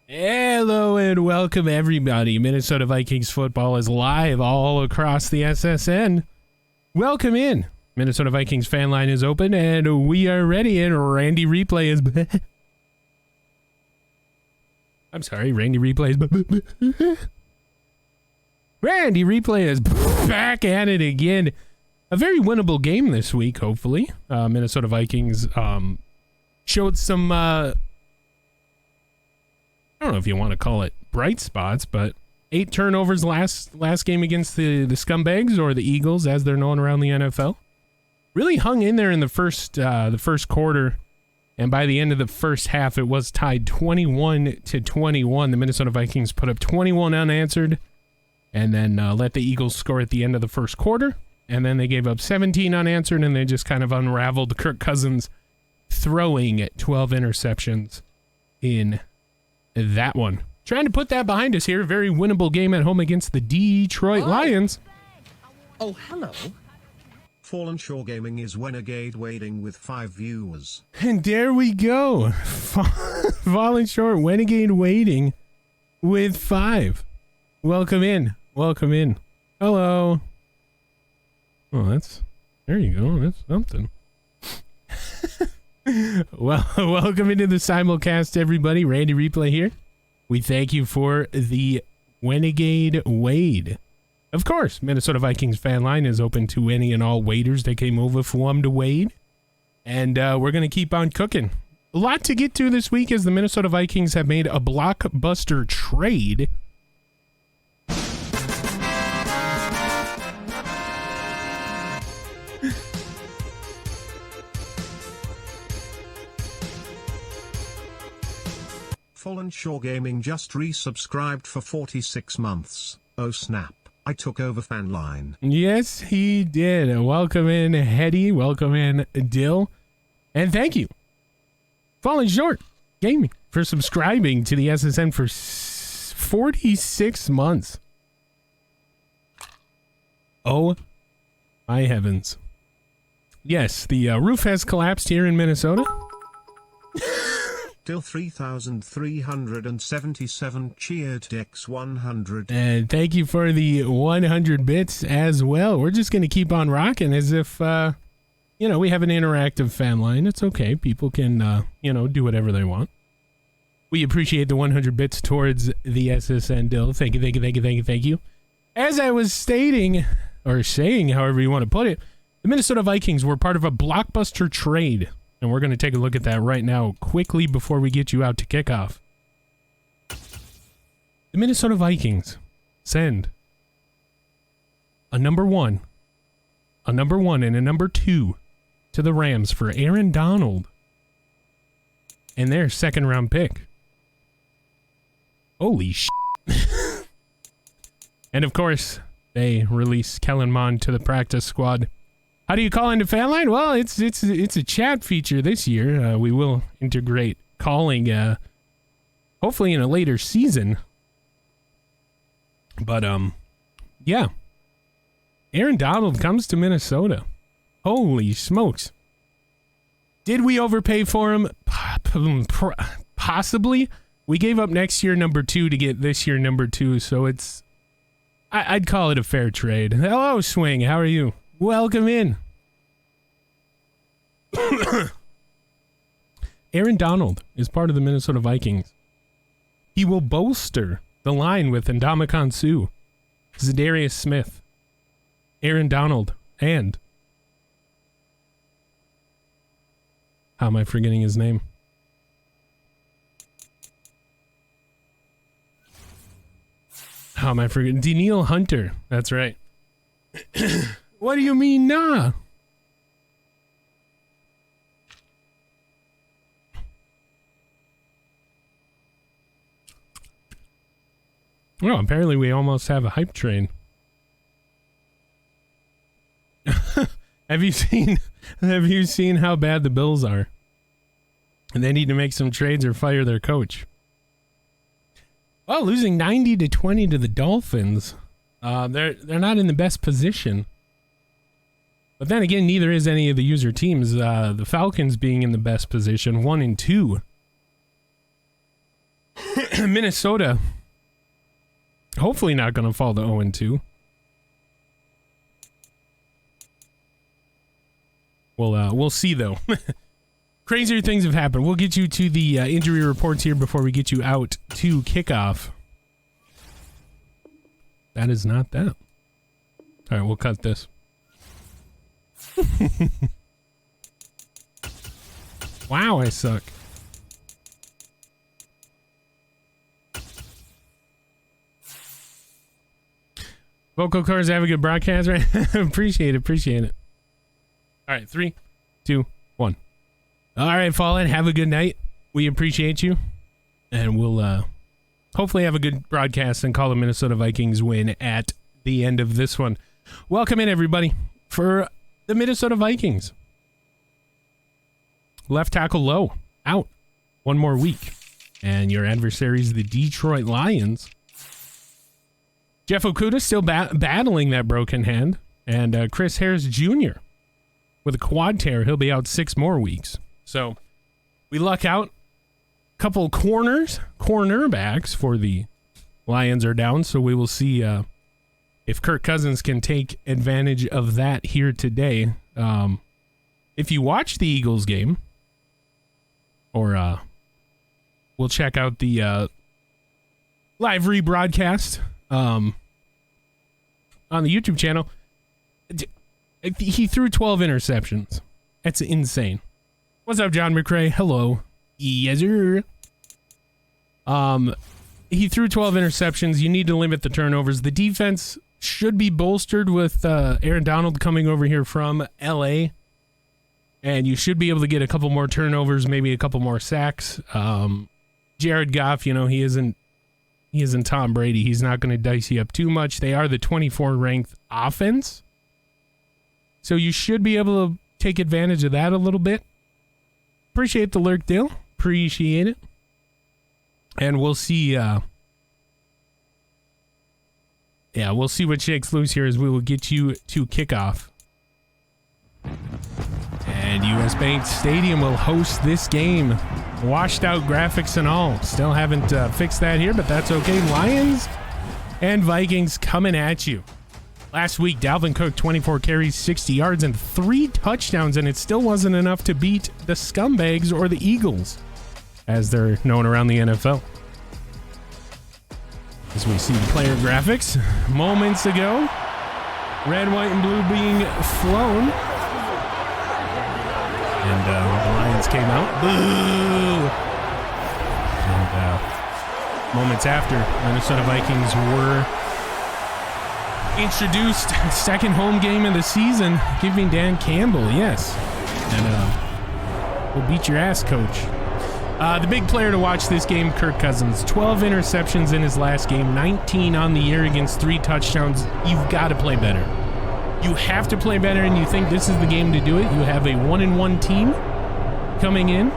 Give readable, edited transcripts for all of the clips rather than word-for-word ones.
Hello and welcome everybody. Minnesota Vikings football is live all across the SSN. Welcome in. Minnesota Vikings fan line is open and we are ready, and Randy Replay is I'm sorry, Randy Replay is Randy Replay is back at it again. A very winnable game this week, hopefully. Minnesota Vikings showed some I don't know if you want to call it bright spots, but 8 turnovers last game against the Scumbags, or the Eagles as they're known around the NFL. Really hung in there in the first quarter, and by the end of the first half it was tied 21-21. The Minnesota Vikings put up 21 unanswered and then let the Eagles score at the end of the first quarter, and then they gave up 17 unanswered, and they just kind of unraveled Kirk Cousins throwing at 12 interceptions in that one. Trying to put that behind us here. Very winnable game at home against the Detroit Lions. Oh, hello. Fallen Shore Gaming is Renegade waiting with 5 viewers. And there we go. Fallen Shore Renegade waiting with 5. Welcome in. Welcome in. Hello. Oh, there you go. That's something. Well, welcome into the simulcast, everybody. Randy Replay here. We thank you for the Renegade Wade. Of course, Minnesota Vikings fan line is open to any and all waders that came over for them to wade. And we're going to keep on cooking. A lot to get to this week as the Minnesota Vikings have made a blockbuster trade. Fallen Shore Gaming just resubscribed for 46 months. Oh snap, I took over fan line. Yes, he did. Welcome in, Hetty. Welcome in, Dill. And thank you, Fallen Shore Gaming, for subscribing to the SSN for 46 months. Oh, my heavens. Yes, the roof has collapsed here in Minnesota. Till 3,377 cheered Dex 100. And thank you for the 100 bits as well. We're just going to keep on rocking as if, we have an interactive fan line. It's okay. People can, do whatever they want. We appreciate the 100 bits towards the SSN Dill. Thank you, thank you, thank you, thank you, thank you. As I was stating, or saying, however you want to put it, the Minnesota Vikings were part of a blockbuster trade. And we're going to take a look at that right now quickly before we get you out to kickoff. The Minnesota Vikings send a number 1, and a number 2 to the Rams for Aaron Donald and their second-round pick. Holy sh**. And, of course, they release Kellen Mond to the practice squad. How do you call into fan line? Well, it's a chat feature this year. We will integrate calling, hopefully in a later season. But yeah, Aaron Donald comes to Minnesota. Holy smokes! Did we overpay for him? Possibly. We gave up next year number 2 to get this year number 2, so I'd call it a fair trade. Hello, Swing. How are you? Welcome in. Aaron Donald is part of the Minnesota Vikings. He will bolster the line with Ndamukong Suh, Zadarius Smith, Aaron Donald, and how am I forgetting his name? How am I forgetting? Danielle Hunter. That's right. What do you mean, nah? Well, apparently we almost have a hype train. Have you seen how bad the Bills are? And they need to make some trades or fire their coach. Well, losing 90-20 to the Dolphins. They're not in the best position. But then again, neither is any of the user teams. The Falcons being in the best position, 1-2. Minnesota, hopefully not going to fall to 0-2. We'll see, though. Crazier things have happened. We'll get you to the injury reports here before we get you out to kickoff. That is not that. All right, we'll cut this. Wow, I suck. Vocal Cars, have a good broadcast, right? Appreciate it. All right, 3, 2, 1. All right, Fallen, have a good night. We appreciate you. And we'll hopefully have a good broadcast and call the Minnesota Vikings win at the end of this one. Welcome in, everybody, for the Minnesota Vikings. Left tackle low, out. One more week. And your adversaries, the Detroit Lions. Jeff Okuda still battling that broken hand. And Chris Harris Jr. with a quad tear. He'll be out 6 more weeks. So we luck out. Couple cornerbacks for the Lions are down. So we will see if Kirk Cousins can take advantage of that here today. If you watch the Eagles game, or we'll check out the live rebroadcast on the YouTube channel. He threw 12 interceptions. That's insane. What's up, John McRae? Hello. Yes, sir. He threw 12 interceptions. You need to limit the turnovers. The defense should be bolstered with Aaron Donald coming over here from LA. And you should be able to get a couple more turnovers, maybe a couple more sacks. Jared Goff, you know, he isn't Tom Brady. He's not going to dice you up too much. They are the 24th ranked offense. So you should be able to take advantage of that a little bit. Appreciate the lurk, Dale. Appreciate it. And we'll see. We'll see what shakes loose here as we will get you to kickoff. And US Bank Stadium will host this game. Washed out graphics and all. Still haven't fixed that here, but that's okay. Lions and Vikings coming at you. Last week, Dalvin Cook, 24 carries, 60 yards, and 3 touchdowns, and it still wasn't enough to beat the Scumbags or the Eagles, as they're known around the NFL. As we see the player graphics moments ago, red, white, and blue being flown. And the Lions came out. Boo! And moments after, Minnesota Vikings were introduced. Second home game of the season. Give me Dan Campbell, yes. And we'll beat your ass, coach. The big player to watch this game, Kirk Cousins. 12 interceptions in his last game, 19 on the year against 3 touchdowns. You've got to play better. You have to play better, and you think this is the game to do it. You have a 1-1 team coming in.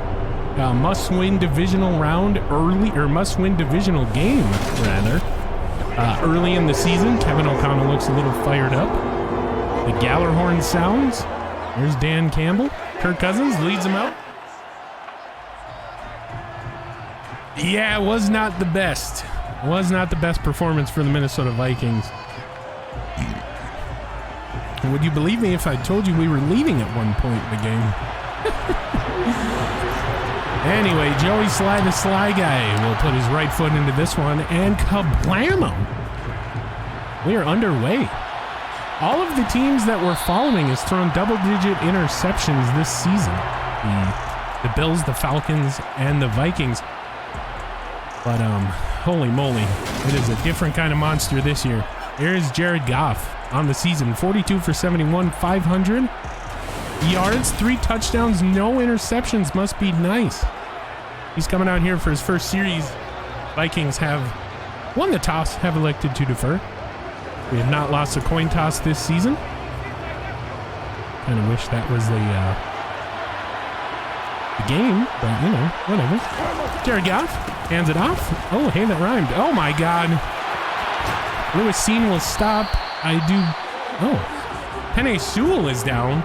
Must-win divisional round early, or must-win divisional game, rather. Early in the season, Kevin O'Connell looks a little fired up. The Gallerhorn sounds. There's Dan Campbell. Kirk Cousins leads him out. Yeah, it was not the best. It was not the best performance for the Minnesota Vikings. Would you believe me if I told you we were leading at one point in the game? Anyway, Joey Sly the Sly Guy will put his right foot into this one, and kablamo! We are underway. All of the teams that we're following has thrown double-digit interceptions this season. The Bills, the Falcons, and the Vikings. But, holy moly, it is a different kind of monster this year. Here's Jared Goff on the season. 42 for 71, 500 yards, 3 touchdowns, no interceptions. Must be nice. He's coming out here for his first series. Vikings have won the toss, have elected to defer. We have not lost a coin toss this season. Kind of wish that was the game, but, you know, whatever. Jared Goff hands it off. Oh, hey, that rhymed. Oh, my God. Lewis Seen will stop. Penei Sewell is down.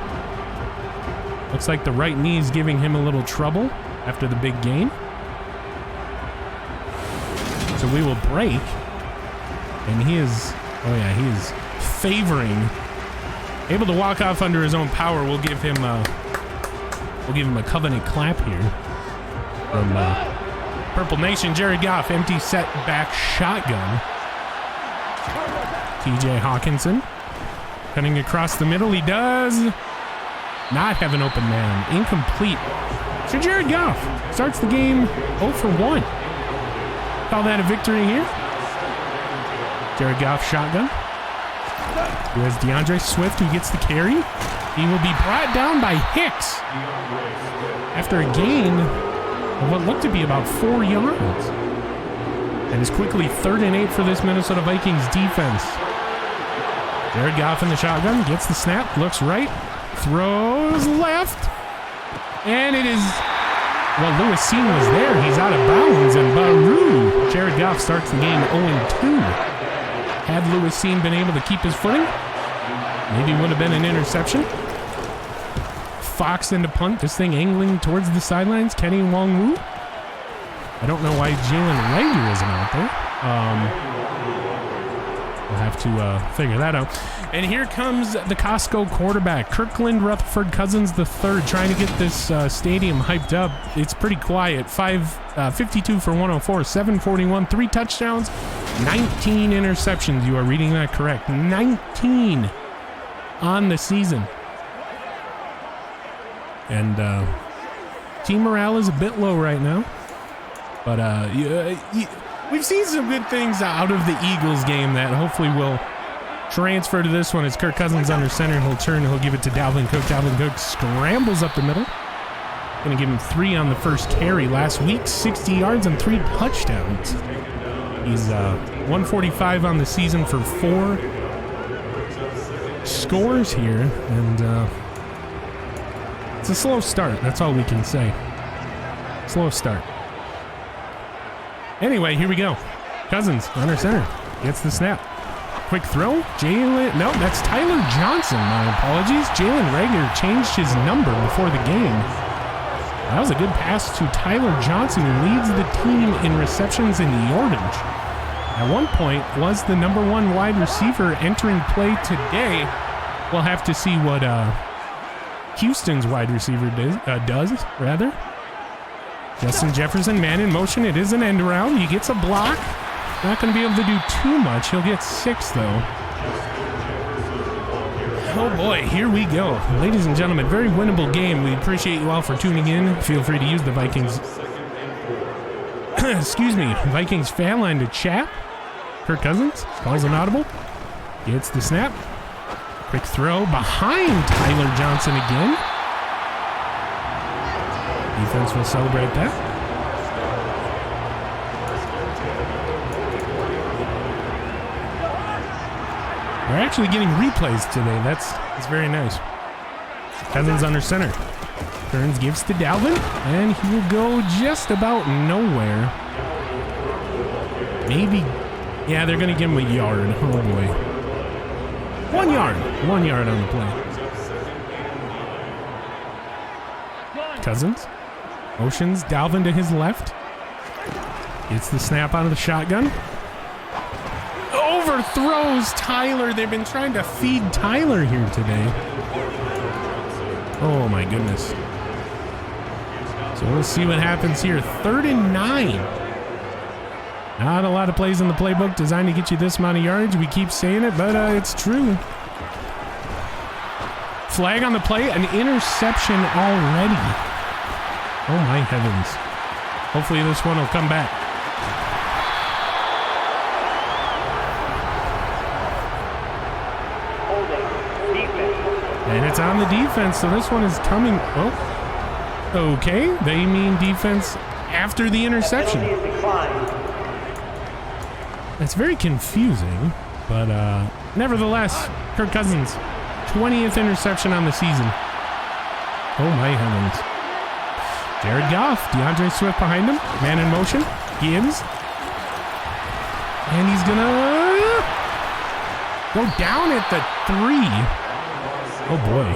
Looks like the right knee is giving him a little trouble after the big game. So we will break. And he is, oh yeah, he is favoring. Able to walk off under his own power. We'll give him a covenant clap here from Purple Nation. Jared Goff, empty set back shotgun. TJ Hawkinson cutting across the middle. He does not have an open man. Incomplete. So Jared Goff starts the game 0 for 1. Call that a victory here. Jared Goff shotgun. Here's DeAndre Swift who gets the carry. He will be brought down by Hicks after a gain of what looked to be about 4 yards. And is quickly 3rd and 8 for this Minnesota Vikings defense. Jared Goff in the shotgun, gets the snap, looks right, throws left, and it is, well, Lewis Seen was there. He's out of bounds, and Baru. Jared Goff starts the game 0-2. Had Lewis Seen been able to keep his footing, maybe would have been an interception. Fox into punt, this thing angling towards the sidelines. Kenny Wong-Woo. I don't know why Jalen Rager isn't out there. We'll have to figure that out. And here comes the Costco quarterback, Kirkland Rutherford Cousins III, trying to get this stadium hyped up. It's pretty quiet. 52 for 104, 741, 3 touchdowns, 19 interceptions. You are reading that correct. 19 on the season. And team morale is a bit low right now. But we've seen some good things out of the Eagles game that hopefully will transfer to this one. As Kirk Cousins under center, he'll turn, he'll give it to Dalvin Cook. Dalvin Cook scrambles up the middle. Gonna give him 3 on the first carry last week, 60 yards and 3 touchdowns. He's 145 on the season for 4 scores here, and it's a slow start. That's all we can say. Slow start. Anyway, here we go. Cousins under center. Gets the snap. Quick throw. Jalen. No, that's Tyler Johnson. My apologies. Jalen Rager changed his number before the game. That was a good pass to Tyler Johnson, who leads the team in receptions and yardage. At one point, was the #1 wide receiver entering play today. We'll have to see what Houston's wide receiver does. Justin Jefferson, man in motion. It is an end around. He gets a block. Not going to be able to do too much. He'll get 6, though. Oh, boy. Here we go. Ladies and gentlemen, very winnable game. We appreciate you all for tuning in. Feel free to use the Vikings, excuse me, Vikings fan line to chat. Kirk Cousins calls an audible. Gets the snap. Quick throw behind Tyler Johnson again. Defense will celebrate that. We're actually getting replays today. That's very nice. Cousins under center. Turns, gives to Dalvin, and he will go just about nowhere. Maybe, yeah, they're going to give him a yard. Oh, boy. 1 yard. 1 yard on the play. Cousins. Motions Dalvin to his left. Gets the snap out of the shotgun. Overthrows Tyler. They've been trying to feed Tyler here today. Oh my goodness. So we'll see what happens here. 3rd and 9. Not a lot of plays in the playbook designed to get you this amount of yards. We keep saying it, but it's true. Flag on the play. An interception already. Oh my heavens. Hopefully this one will come back. And it's on the defense, so this one is coming. Oh, okay. They mean defense after the interception. It's very confusing, but nevertheless, Kirk Cousins, 20th interception on the season. Oh my heavens. Jared Goff, DeAndre Swift behind him, man in motion, Gibbs, and he's gonna go down at the 3. Oh boy.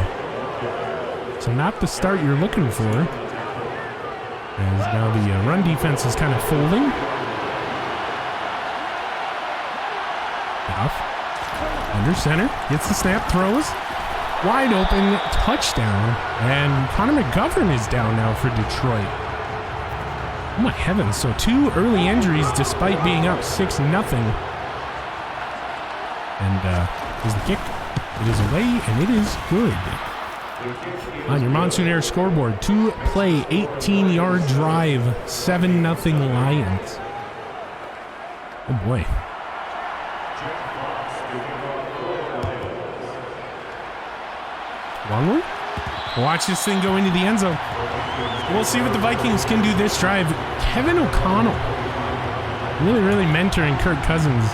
So not the start you're looking for. As now the run defense is kind of folding. Goff. Under center. Gets the snap. Throws. Wide open. Touchdown. And Connor McGovern is down now for Detroit. Oh my heavens. So 2 early injuries despite being up 6-0. And here's the kick. It is away, and it is good. On your Monsoon Air scoreboard, 2-play, 18-yard drive, 7-0 Lions. Oh boy. Longley? Watch this thing go into the end zone. We'll see what the Vikings can do this drive. Kevin O'Connell really mentoring Kirk Cousins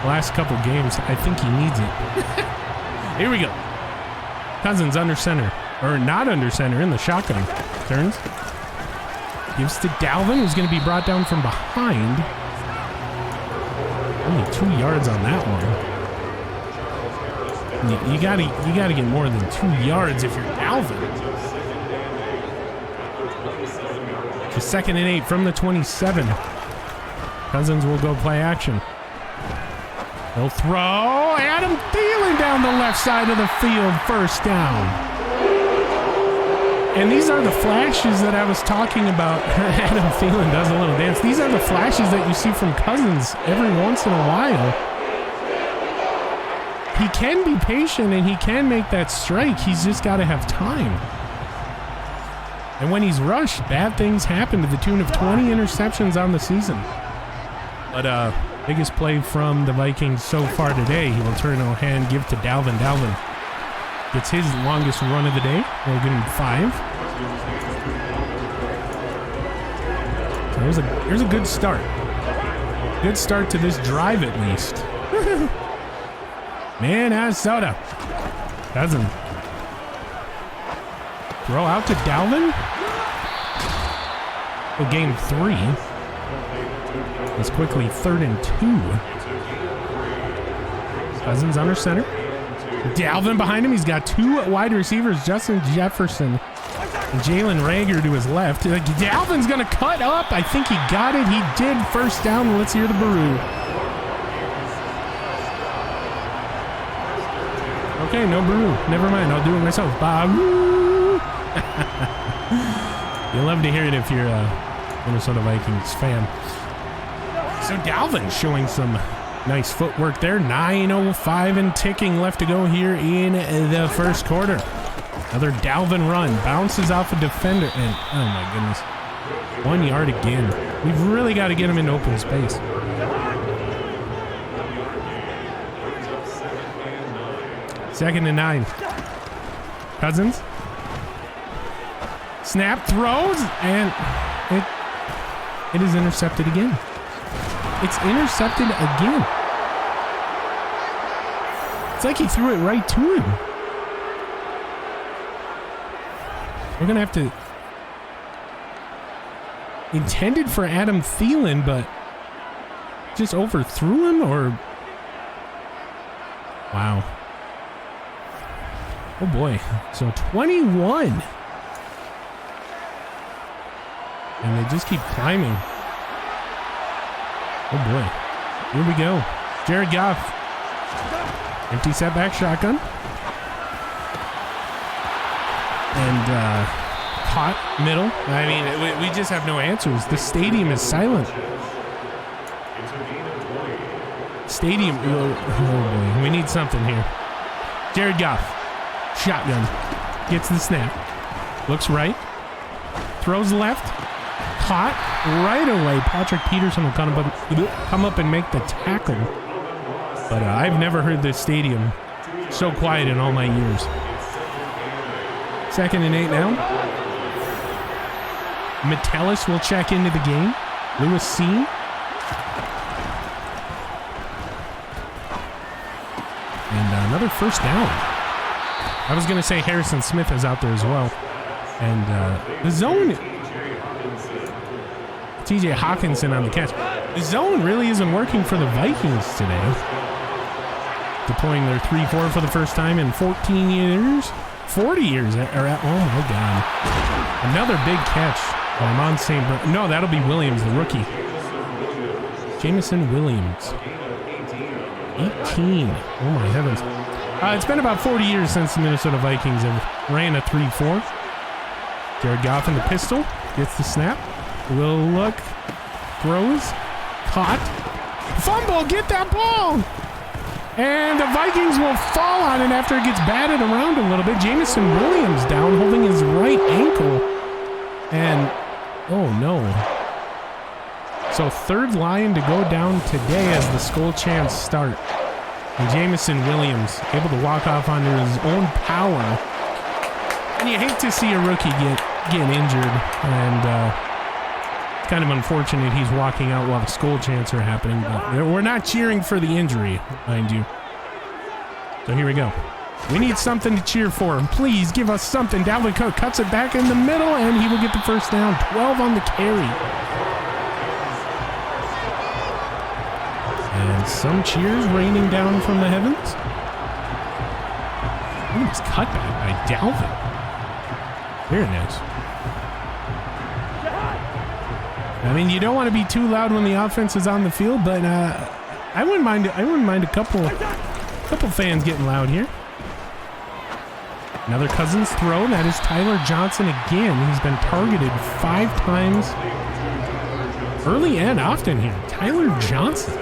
the last couple games. I think he needs it. Here we go. Cousins under center, or not under center, in the shotgun. Turns. Gives to Dalvin, who's going to be brought down from behind. Only 2 yards on that one. You gotta get more than 2 yards if you're Dalvin. To 2nd and 8 from the 27. Cousins will go play action. He'll throw. Adam Thielen down the left side of the field. First down. And these are the flashes that I was talking about. Adam Thielen does a little dance. These are the flashes that you see from Cousins every once in a while. He can be patient and he can make that strike. He's just got to have time. And when he's rushed, bad things happen to the tune of 20 interceptions on the season. But biggest play from the Vikings so far today. He will turn a hand, give to Dalvin. Dalvin gets his longest run of the day. We'll give him 5. So here's a good start. Good start to this drive at least. Minnesota. Cousin. Throw out to Dalvin. Well, game 3. It's quickly 3rd and 2. Cousins under center. Dalvin behind him. He's got 2 wide receivers, Justin Jefferson and Jalen Reagor to his left. Dalvin's going to cut up. I think he got it. He did. First down. Let's hear the baroo. Okay, no baroo. Never mind. I'll do it myself. Baroo. You'll love to hear it if you're a Minnesota Vikings fan. So Dalvin showing some nice footwork there. 9:05 and ticking left to go here in the first quarter. Another Dalvin run. Bounces off a defender. And, oh my goodness. 1 yard again. We've really got to get him in open space. Second and 9. Cousins. Snap, throws, and it is intercepted again. It's intercepted again. It's like he threw it right to him. We're going to have to... Intended for Adam Thielen, but just overthrew him, or... Wow. Oh boy. So 21. And they just keep climbing. Oh boy. Here we go. Jared Goff. Empty setback shotgun. And caught middle. I mean, we just have no answers. The stadium is silent. Stadium. Oh boy. We need something here. Jared Goff. Shotgun. Gets the snap. Looks right. Throws left. Caught right away. Patrick Peterson will come up and make the tackle. But I've never heard this stadium so quiet in all my years. 2nd and 8 now. Metellus will check into the game. Lewis C. And another first down. I was going to say Harrison Smith is out there as well. And the zone... TJ Hawkinson on the catch. The zone really isn't working for the Vikings today. Deploying their 3-4 for the first time in 14 years. 40 years. Oh my God. Another big catch. Amon St. Brown. No, that'll be Williams, the rookie. Jamison Williams. 18. Oh my heavens. It's been about 40 years since the Minnesota Vikings have ran a 3-4. Jared Goff in the pistol. Gets the snap. Will look. Throws. Caught. Fumble! Get that ball! And the Vikings will fall on it after it gets batted around a little bit. Jamison Williams down holding his right ankle. And, oh no. So third line to go down today as the Skull Chants start. And Jamison Williams able to walk off under his own power. And you hate to see a rookie get injured. And it's kind of unfortunate he's walking out while the Skull Chants are happening. But we're not cheering for the injury, mind you. So here we go. We need something to cheer for. Please give us something. Dalvin Cook cuts it back in the middle, and he will get the first down. 12 on the carry. And some cheers raining down from the heavens. Ooh, it's cut back by Dalvin. Very nice. I mean, you don't want to be too loud when the offense is on the field, but I wouldn't mind a couple fans getting loud here. Another Cousins throw. That is Tyler Johnson again. He's been targeted 5 times early and often here. Tyler Johnson.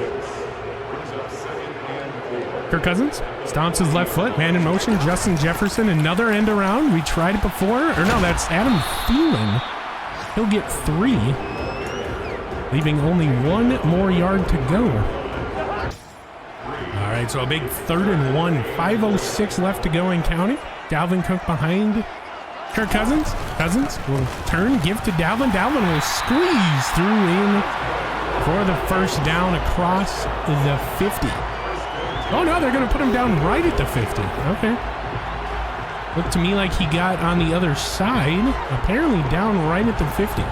Kirk Cousins stomps his left foot. Man in motion. Justin Jefferson. Another end around. We tried it before. Or no, that's Adam Thielen. He'll get 3. Leaving only 1 more yard to go. All right, so a big 3rd and 1. 5:06 left to go in counting. Dalvin Cook behind Kirk Cousins. Cousins will turn, give to Dalvin. Dalvin will squeeze through in for the first down across the 50. Oh no, they're going to put him down right at the 50. Okay. Looked to me like he got on the other side. Apparently down right at the 50.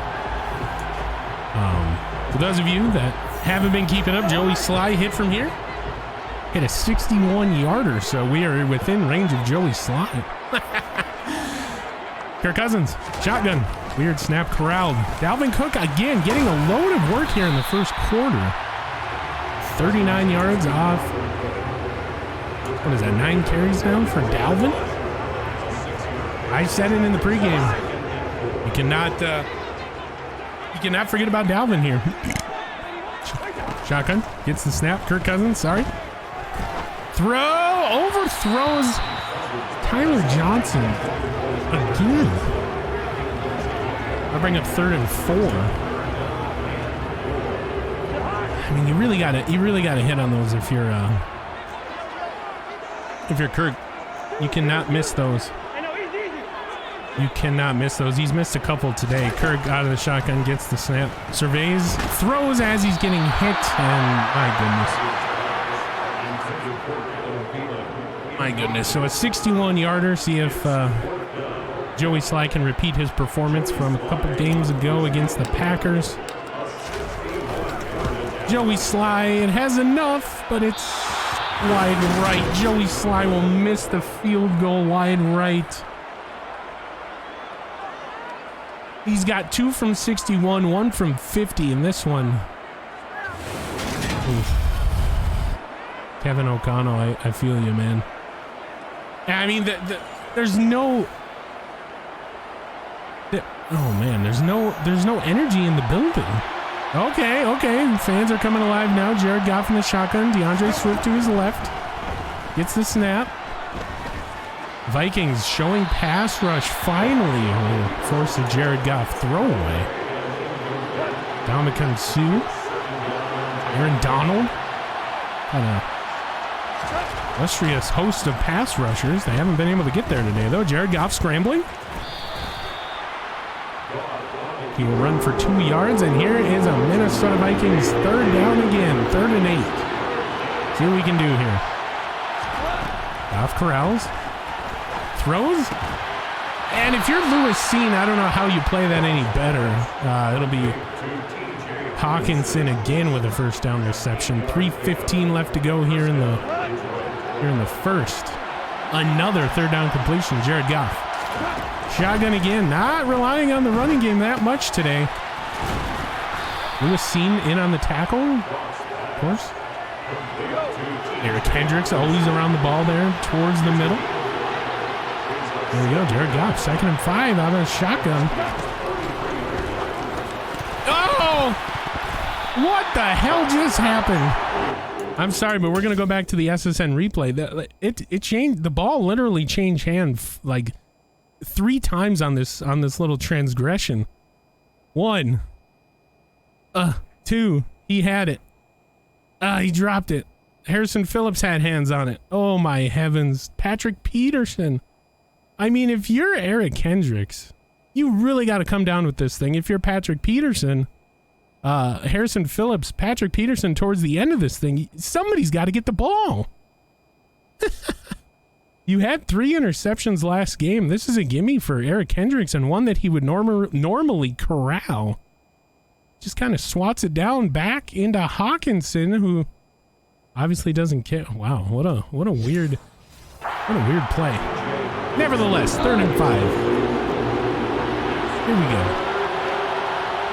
For those of you that haven't been keeping up, Joey Sly hit from here. Hit a 61-yarder, so we are within range of Joey Sly. Kirk Cousins, shotgun. Weird snap corralled. Dalvin Cook again getting a load of work here in the first quarter. 39 yards off. What is that, 9 carries down for Dalvin? I said it in the pregame. You cannot forget about Dalvin here. Shotgun gets the snap. Kirk Cousins, sorry. Throw, overthrows Tyler Johnson again. I'll bring up 3rd and 4. I mean, you really gotta hit on those if you're Kirk. You cannot miss those. You cannot miss those. He's missed a couple today. Kirk out of the shotgun, gets the snap, surveys, throws as he's getting hit, and my goodness. So a 61-yarder. See if Joey Sly can repeat his performance from a couple games ago against the Packers. Joey Sly, it has enough, but it's wide right. Joey Sly will miss the field goal wide right. He's got 2 from 61, 1 from 50 in this one. Oof. Kevin O'Connell, I feel you, man. I mean, there's no... oh, man, there's no energy in the building. Okay, fans are coming alive now. Jared Goff in the shotgun. DeAndre Swift to his left. Gets the snap. Vikings showing pass rush finally will force a Jared Goff throwaway. Dominican Sue. Aaron Donald. Kind of illustrious host of pass rushers. They haven't been able to get there today, though. Jared Goff scrambling. He will run for 2 yards, and here is a Minnesota Vikings 3rd down again. 3rd and 8. See what we can do here. Goff corrals. Throws. And if you're Lewis Cine, I don't know how you play that any better. It'll be Hawkinson again with a first down reception. 3:15 left to go here in the first. Another 3rd down completion. Jared Goff. Shotgun again. Not relying on the running game that much today. Lewis Cine in on the tackle, of course. Eric Hendricks always around the ball there towards the middle. There we go, Jared Goff, 2nd and 5 out of the shotgun. Oh! What the hell just happened? I'm sorry, but we're gonna go back to the SSN replay. It changed. The ball literally changed hands like 3 times on this little transgression. 1, 2. He had it. He dropped it. Harrison Phillips had hands on it. Oh my heavens! Patrick Peterson. I mean, if you're Eric Hendricks, you really got to come down with this thing. If you're Patrick Peterson, Harrison Phillips, Patrick Peterson towards the end of this thing, somebody's got to get the ball. You had 3 interceptions last game. This is a gimme for Eric Hendricks, and one that he would normally corral. Just kind of swats it down back into Hawkinson, who obviously doesn't care. Wow, what a weird play. Nevertheless, 3rd and 5. Here we go.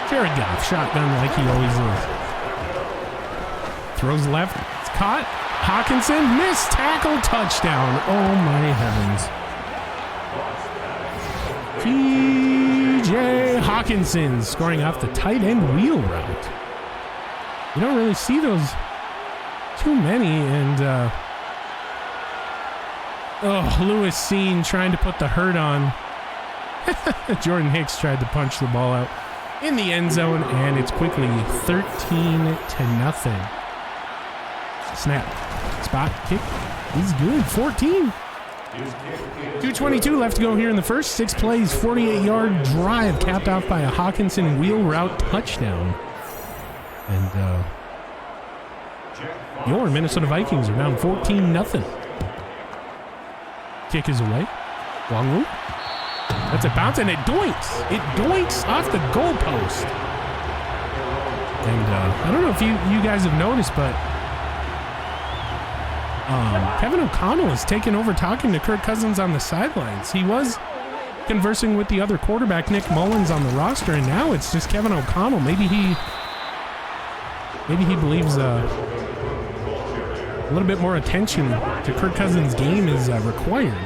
Jared Goff, shotgun like he always is. Throws left, it's caught. Hawkinson, missed tackle, touchdown. Oh my heavens. T.J. Hawkinson scoring off the tight end wheel route. You don't really see those too many, and Lewis Seen trying to put the hurt on. Jordan Hicks tried to punch the ball out in the end zone, and it's quickly 13-0. Snap. Spot kick is good. 14. 2:22 left to go here in the first. 6 plays, 48-yard drive capped off by a Hawkinson wheel route touchdown. And your Minnesota Vikings are down 14-0. Kick is away. Wangwu. That's a bounce, and it doinks. It doinks off the goalpost. And I don't know if you guys have noticed, but Kevin O'Connell is taking over talking to Kirk Cousins on the sidelines. He was conversing with the other quarterback, Nick Mullins, on the roster, and now it's just Kevin O'Connell. Maybe he believes a little bit more attention to Kirk Cousins' game is required.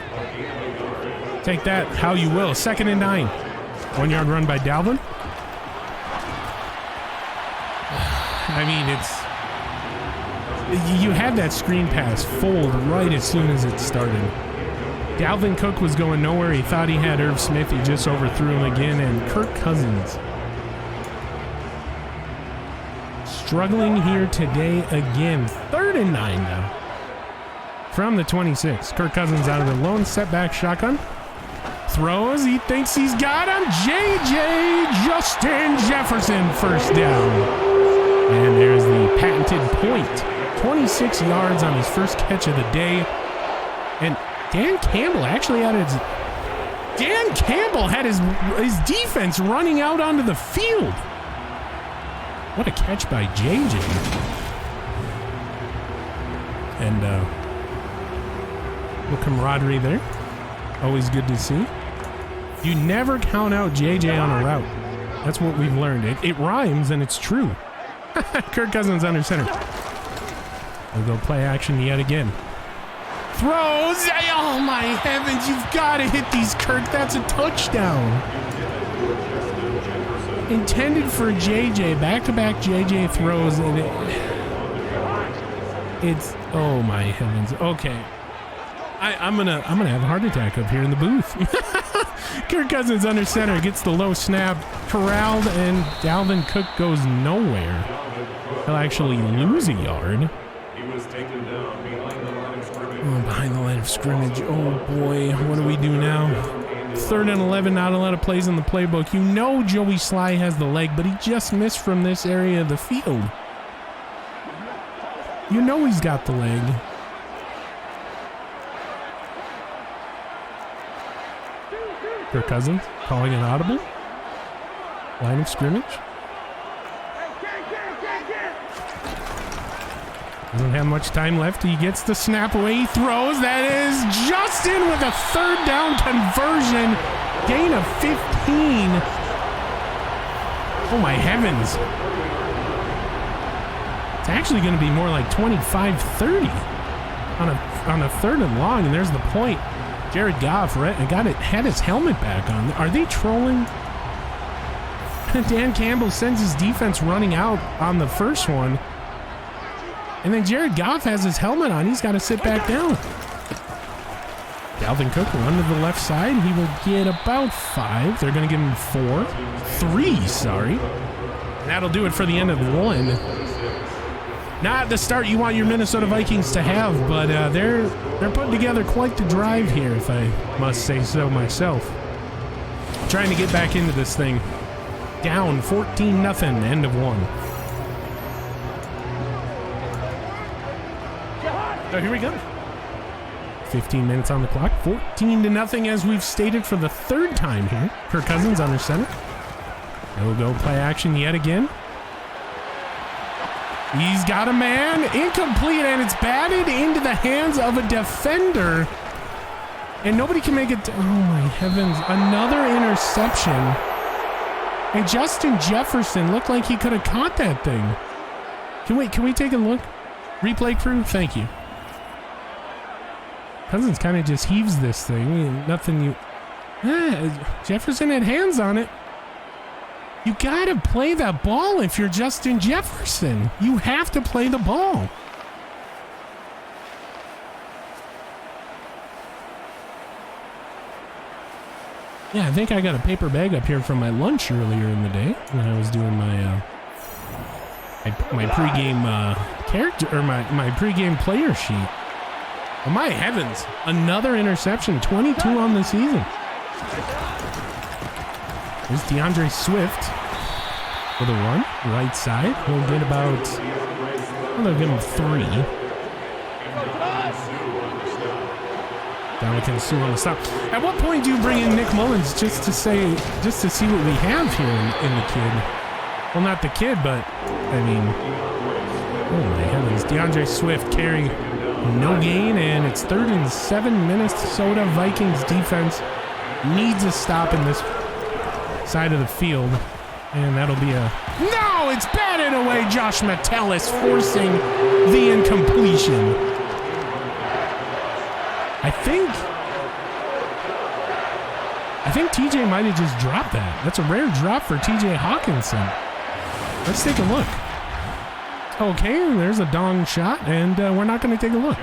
Take that how you will. 2nd and 9. 1-yard run by Dalvin. I mean, you had that screen pass fold right as soon as it started. Dalvin Cook was going nowhere. He thought he had Irv Smith. He just overthrew him again. And Kirk Cousins struggling here today again. 3rd and 9 now. From the 26. Kirk Cousins out of the lone setback shotgun. Throws. He thinks he's got him. J.J. Justin Jefferson, first down. And there's the patented point. 26 yards on his first catch of the day. And Dan Campbell had his defense running out onto the field. What a catch by JJ. And little camaraderie there. Always good to see. You never count out JJ on a route. That's what we've learned. It rhymes and it's true. Kirk Cousins under center. We'll go play action yet again. Throws. Oh my heavens, you've got to hit these, Kirk. That's a touchdown. Intended for JJ. Back-to-back JJ throws. And it's, oh my heavens. Okay. I'm gonna have a heart attack up here in the booth. Kirk Cousins under center, gets the low snap, corralled, and Dalvin Cook goes nowhere. He'll actually lose a yard. He was taken down behind the line of scrimmage. Oh, behind the line of scrimmage. Oh boy, what do we do now? 3rd and 11, not a lot of plays in the playbook. You know Joey Sly has the leg, but he just missed from this area of the field. You know he's got the leg. Kirk Cousins calling an audible. Line of scrimmage. Doesn't have much time left. He gets the snap away. He throws. That is Justin with a 3rd down conversion. Gain of 15. Oh my heavens. It's actually going to be more like 25-30 on a 3rd and long, and there's the point. Jared Goff had his helmet back on. Are they trolling? Dan Campbell sends his defense running out on the first one. And then Jared Goff has his helmet on. He's got to sit back down. Dalvin Cook run to the left side. He will get about 5. They're going to give him 3, sorry. That'll do it for the end of 1. Not the start you want your Minnesota Vikings to have, but they're putting together quite the drive here, if I must say so myself. Trying to get back into this thing. Down 14-0, end of 1. So here we go. 15 minutes on the clock. 14-0 as we've stated for the 3rd time here. Kirk Cousins under center. He'll go play action yet again. He's got a man. Incomplete, and it's batted into the hands of a defender. And nobody can make it. Oh my heavens. Another interception. And Justin Jefferson looked like he could have caught that thing. Can we take a look? Replay crew, thank you. Cousins kind of just heaves this thing. Nothing you... Jefferson had hands on it. You gotta play that ball if you're Justin Jefferson. You have to play the ball. Yeah, I think I got a paper bag up here from my lunch earlier in the day when I was doing my my pregame character or my pregame player sheet. Oh my heavens! Another interception, 22 on the season. There's DeAndre Swift with a run, right side. He'll get about. They'll give him 3. Dominican Sue on the stop. At what point do you bring in Nick Mullins just to see what we have here in the kid? Well, not the kid, but I mean, oh my heavens! DeAndre Swift carry, no gain, and it's 3rd and 7. Minnesota Vikings defense needs a stop in this side of the field, and that'll be a no. It's batted away. Josh Metellus forcing the incompletion. I think TJ might have just dropped that. That's a rare drop for TJ Hawkinson. Let's take a look. Okay, there's a dong shot, and we're not going to take a look.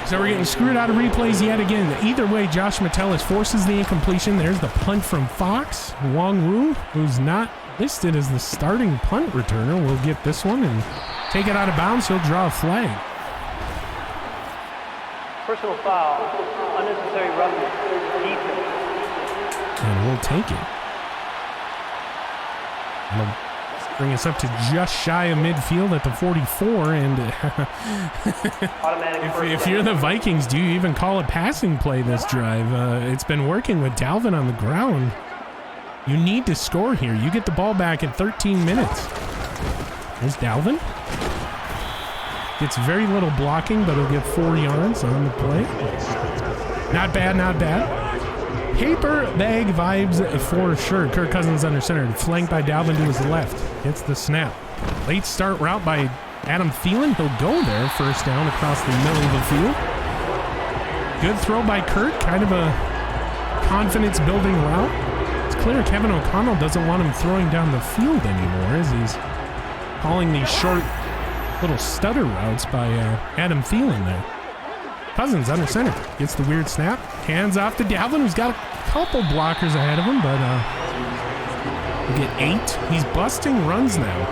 So we're getting screwed out of replays yet again. Either way, Josh Metellus forces the incompletion. There's the punt from Fox. Wong Wu, who's not listed as the starting punt returner, will get this one and take it out of bounds. He'll draw a flag. Personal foul, unnecessary roughness, defense. And we'll take it. That'll bring us up to just shy of midfield at the 44. And if you're the Vikings, do you even call a passing play this drive? It's been working with Dalvin on the ground. You need to score here. You get the ball back in 13 minutes. There's Dalvin. Gets very little blocking, but he'll get 4 yards on the play. Not bad, not bad. Paper bag vibes for sure. Kirk Cousins under center, flanked by Dalvin to his left. Gets the snap. Late start route by Adam Thielen. He'll go there. 1st down across the middle of the field. Good throw by Kirk. Kind of a confidence-building route. It's clear Kevin O'Connell doesn't want him throwing down the field anymore as he's calling these short little stutter routes by Adam Thielen there. Cousins under center. Gets the weird snap. Hands off to Dalvin, who's got a couple blockers ahead of him, but we'll get 8. He's busting runs now.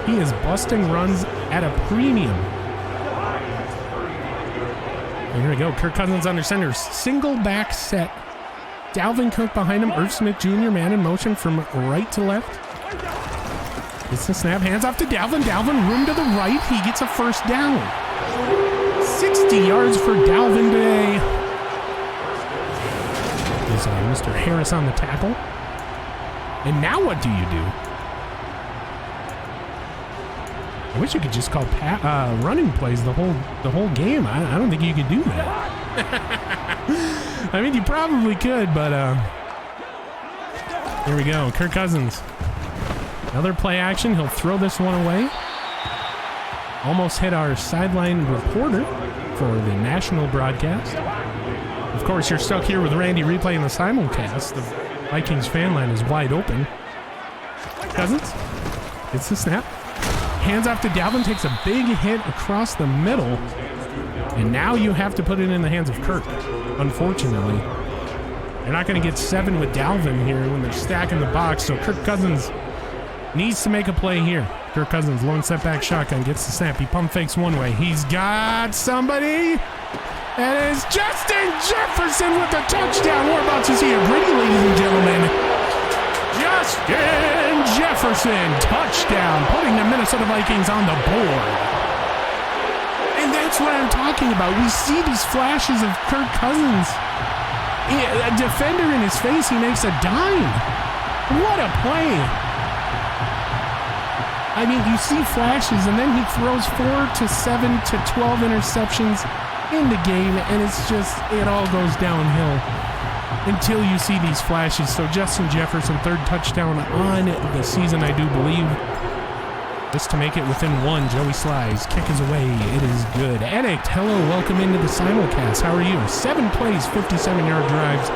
He is busting runs at a premium. And here we go. Kirk Cousins under center. Single back set. Dalvin Cook behind him. Irv Smith Jr. man in motion from right to left. Gets the snap. Hands off to Dalvin. Dalvin room to the right. He gets a 1st down. 60 yards for Dalvin today. Is Mr. Harris on the tackle. And now what do you do? I wish you could just call running plays the whole game. I don't think you could do that. I mean, you probably could, but here we go. Kirk Cousins. Another play action. He'll throw this one away. almost hit our sideline reporter for the national broadcast. Of course, you're stuck here with Randy replaying the simulcast. The Vikings fan line is wide open. Cousins gets the snap. Hands off to Dalvin, takes a big hit across the middle. And now you have to put it in the hands of Kirk, unfortunately. They're not going to get 7 with Dalvin here when they're stacking the box, so Kirk Cousins needs to make a play here. Kirk Cousins, lone setback shotgun, gets the snap. He pump fakes one way. He's got somebody. That is Justin Jefferson with the touchdown. We're about to see a gritty, ladies and gentlemen. Justin Jefferson, touchdown, putting the Minnesota Vikings on the board. And that's what I'm talking about. We see these flashes of Kirk Cousins. A defender in his face, he makes a dime. What a play. I mean, you see flashes, and then he throws 4 to 7 to 12 interceptions in the game, and it's just, it all goes downhill until you see these flashes. So Justin Jefferson, 3rd touchdown on the season, I do believe. Just to make it within 1, Joey Slice, kick is away, it is good. Edict, hello, welcome into the simulcast. How are you? 7 plays, 57-yard drives.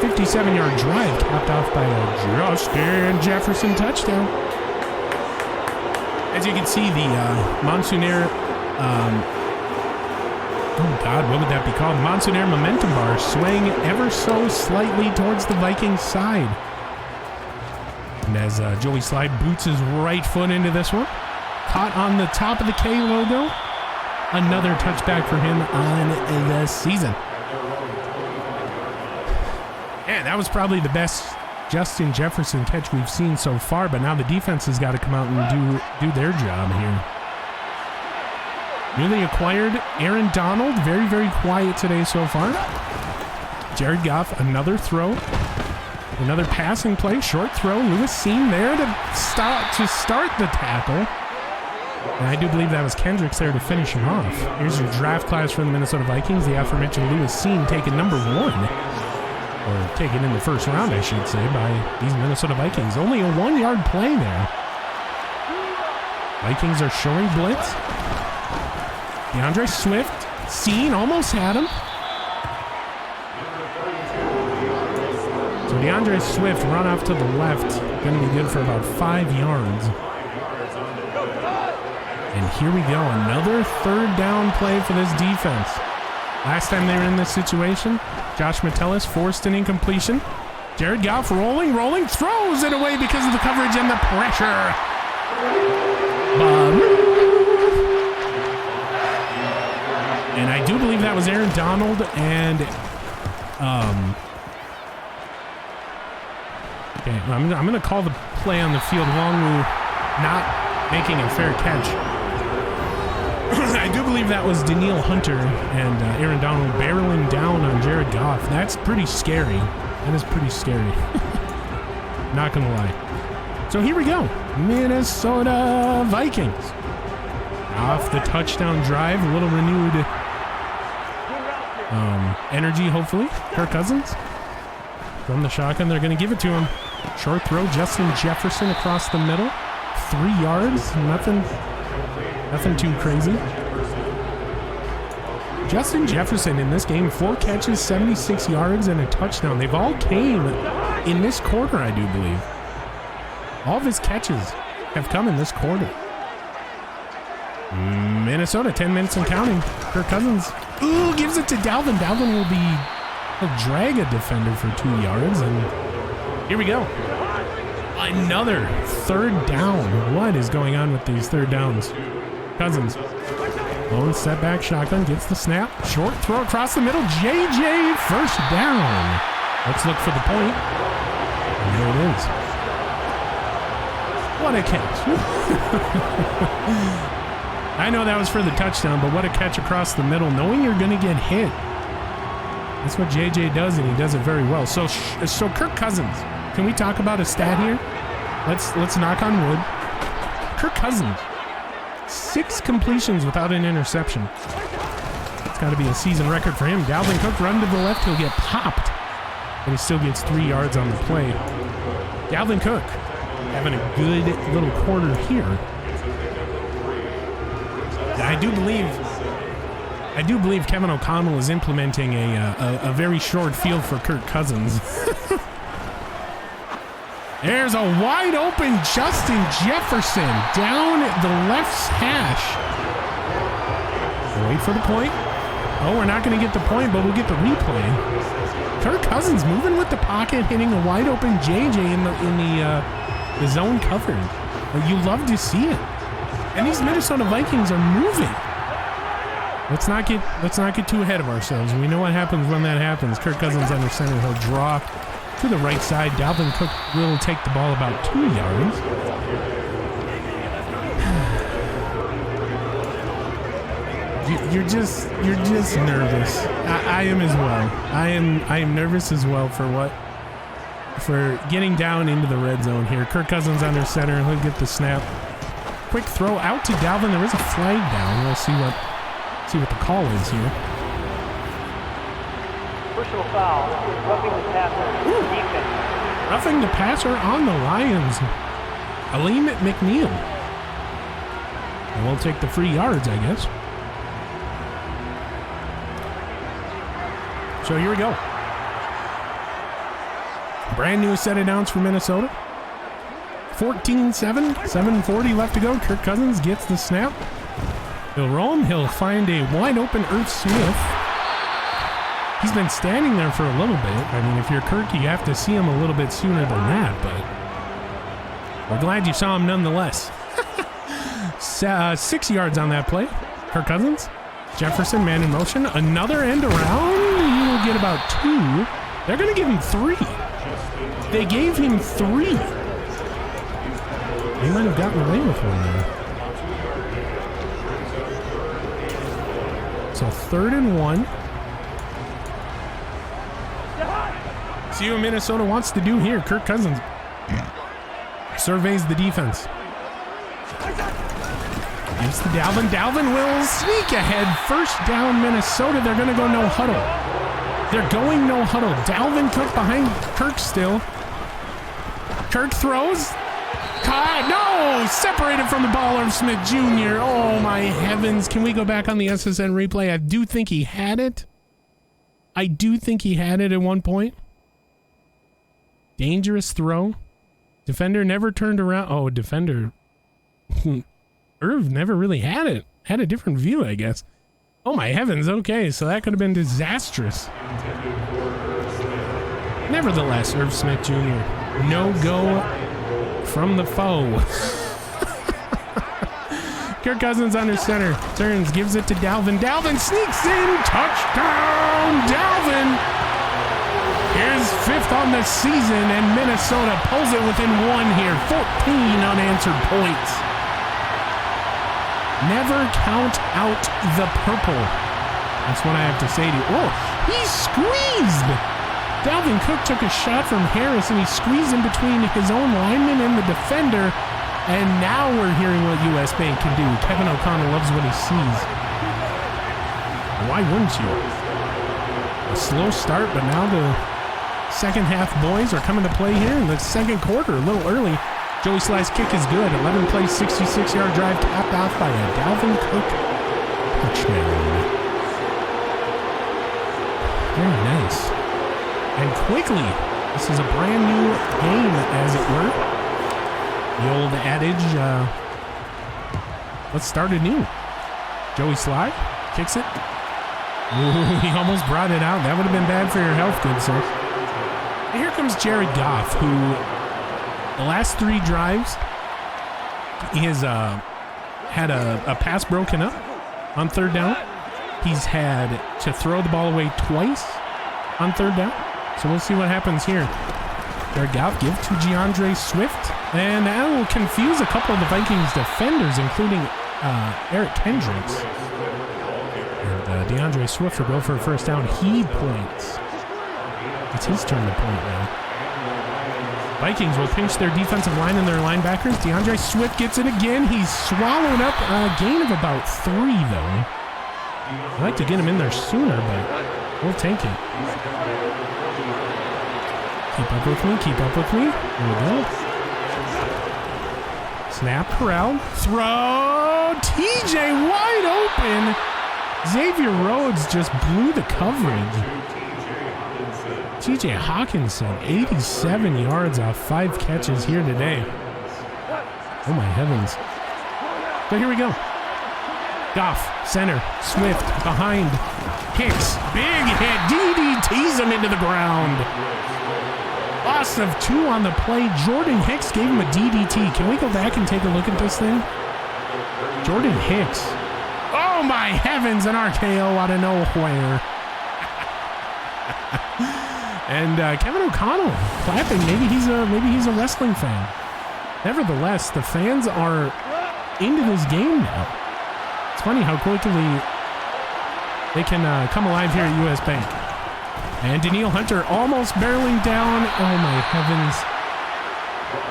57-yard drive capped off by a Justin Jefferson touchdown. As you can see, the Monsonair, oh God, what would that be called? Monsonair momentum bar swaying ever so slightly towards the Vikings side. And as Joey Slide boots his right foot into this one, caught on the top of the K logo, another touchback for him on the season. And that was probably the best Justin Jefferson catch we've seen so far, but now the defense has got to come out and do their job here. Newly acquired Aaron Donald, very, very quiet today so far. Jared Goff, another throw. Another passing play, short throw. Lewis Seen there to start the tackle. And I do believe that was Kendricks there to finish him off. Here's your draft class for the Minnesota Vikings. The aforementioned Lewis Seen taken number 1. Or taken in the first round, I should say, by these Minnesota Vikings. Only a 1-yard play there. Vikings are showing blitz. DeAndre Swift, Seen, almost had him. So DeAndre Swift run off to the left, going to be good for about 5 yards. And here we go, another 3rd down play for this defense. Last time they were in this situation, Josh Metellus forced an incompletion. Jared Goff rolling, throws it away because of the coverage and the pressure. And I do believe that was Aaron Donald and okay, I'm going to call the play on the field. Longwu not making a fair catch. I do believe that was Daniil Hunter and Aaron Donald barreling down on Jared Goff. That's pretty scary. That is pretty scary. Not going to lie. So here we go. Minnesota Vikings. Off the touchdown drive. A little renewed energy, hopefully. Kirk Cousins. From the shotgun, they're going to give it to him. Short throw, Justin Jefferson across the middle. 3 yards, nothing too crazy. Justin Jefferson in this game, 4 catches, 76 yards, and a touchdown. They've all came in this quarter, I do believe. All of his catches have come in this quarter. Minnesota, 10 minutes and counting. Kirk Cousins, ooh, gives it to Dalvin. Dalvin will drag a defender for 2 yards, and here we go. Another 3rd down. What is going on with these 3rd downs? Cousins, lone setback shotgun, gets the snap. Short throw across the middle. JJ, 1st down. Let's look for the point. And there it is. What a catch. I know that was for the touchdown, but what a catch across the middle, knowing you're going to get hit. That's what JJ does, and he does it very well. So Kirk Cousins, can we talk about a stat here? Let's knock on wood. Kirk Cousins, 6 completions without an interception. It's got to be a season record for him. Dalvin Cook run to the left, he'll get popped, but he still gets 3 yards on the play. Dalvin Cook having a good little quarter here. I do believe Kevin O'Connell is implementing a very short field for Kirk Cousins. There's a wide open Justin Jefferson down the left hash. Wait for the point. Oh, we're not going to get the point, but we'll get the replay. Kirk Cousins moving with the pocket, hitting a wide open JJ in the zone coverage. You love to see it. And these Minnesota Vikings are moving. Let's not get too ahead of ourselves. We know what happens when that happens. Kirk Cousins under center. He'll draw to the right side. Dalvin Cook will take the ball about 2 yards. You're just nervous. I am as well. I am nervous as well for getting down into the red zone here. Kirk Cousins under center. He'll get the snap. Quick throw out to Dalvin. There is a flag down. We'll see what the call is here. Personal foul, roughing the passer. Defense. Roughing the passer on the Lions. Aleem McNeil. And we'll take the free yards, I guess. So here we go. Brand new set of downs for Minnesota. 14-7, 7:40 left to go. Kirk Cousins gets the snap. He'll roam. He'll find a wide open Irv Smith. He's been standing there for a little bit. I mean, if you're Kirk, you have to see him a little bit sooner than that, but we're glad you saw him nonetheless. 6 yards on that play. Kirk Cousins. Jefferson, man in motion. Another end around. He will get about 2. They're going to give him 3. They gave him 3. He might have gotten away with one there. So 3rd and 1. See what Minnesota wants to do here. Kirk Cousins surveys the defense. Gives to Dalvin. Dalvin will sneak ahead. First down, Minnesota. They're going to go no huddle. They're going no huddle. Dalvin Cook behind Kirk still. Kirk throws. Caught. No! Separated from the ball, Irv Smith Jr. Oh, my heavens. Can we go back on the SSN replay? I do think he had it. At one point. Dangerous throw. Defender never turned around. Oh, defender. Irv never really had it. Had a different view, I guess. Oh, my heavens. Okay, so that could have been disastrous. Nevertheless, Irv Smith Jr. No go from the foe. Kirk Cousins under center. Turns, gives it to Dalvin. Dalvin sneaks in. Touchdown, Dalvin. Here's 5th on the season, and Minnesota pulls it within 1 here. 14 unanswered points. Never count out the purple. That's what I have to say to you. Oh, he squeezed. Dalvin Cook took a shot from Harris, and he squeezed in between his own lineman and the defender. And now we're hearing what US Bank can do. Kevin O'Connell loves what he sees. Why wouldn't you? A slow start, but now the second half boys are coming to play here in the second quarter. A little early. Joey Sly's kick is good. 11 plays, 66-yard drive, topped off by a Dalvin Cook touchdown. Very nice. And quickly, this is a brand new game, as it were. The old adage, let's start anew. Joey Sly kicks it. Ooh, he almost brought it out. That would have been bad for your health, good sir. And here comes Jared Goff, who the last 3 drives, he has had a pass broken up on 3rd down. He's had to throw the ball away twice on 3rd down. So we'll see what happens here. Jared Goff give to DeAndre Swift. And that will confuse a couple of the Vikings defenders, including Eric Kendricks. And DeAndre Swift will go for a first down. He points. It's his turn to point now. Vikings will pinch their defensive line and their linebackers. DeAndre Swift gets it again. He's swallowed up a gain of about 3, though. I'd like to get him in there sooner, but we'll take it. Keep up with me. Keep up with me. There we go. Snap, corral, throw. TJ wide open. Xavier Rhodes just blew the coverage. TJ Hawkinson, 87 yards off 5 catches here today. Oh my heavens. So here we go. Goff, center, Swift, behind, Hicks, big hit, DDTs him into the ground. Loss of 2 on the play. Jordan Hicks gave him a DDT. Can we go back and take a look at this thing? Jordan Hicks. Oh my heavens, an RKO out of nowhere. And Kevin O'Connell clapping. Maybe he's a wrestling fan. Nevertheless, the fans are into this game now. It's funny how quickly they can come alive here at US Bank. And Daniil Hunter almost barreling down. Oh my heavens.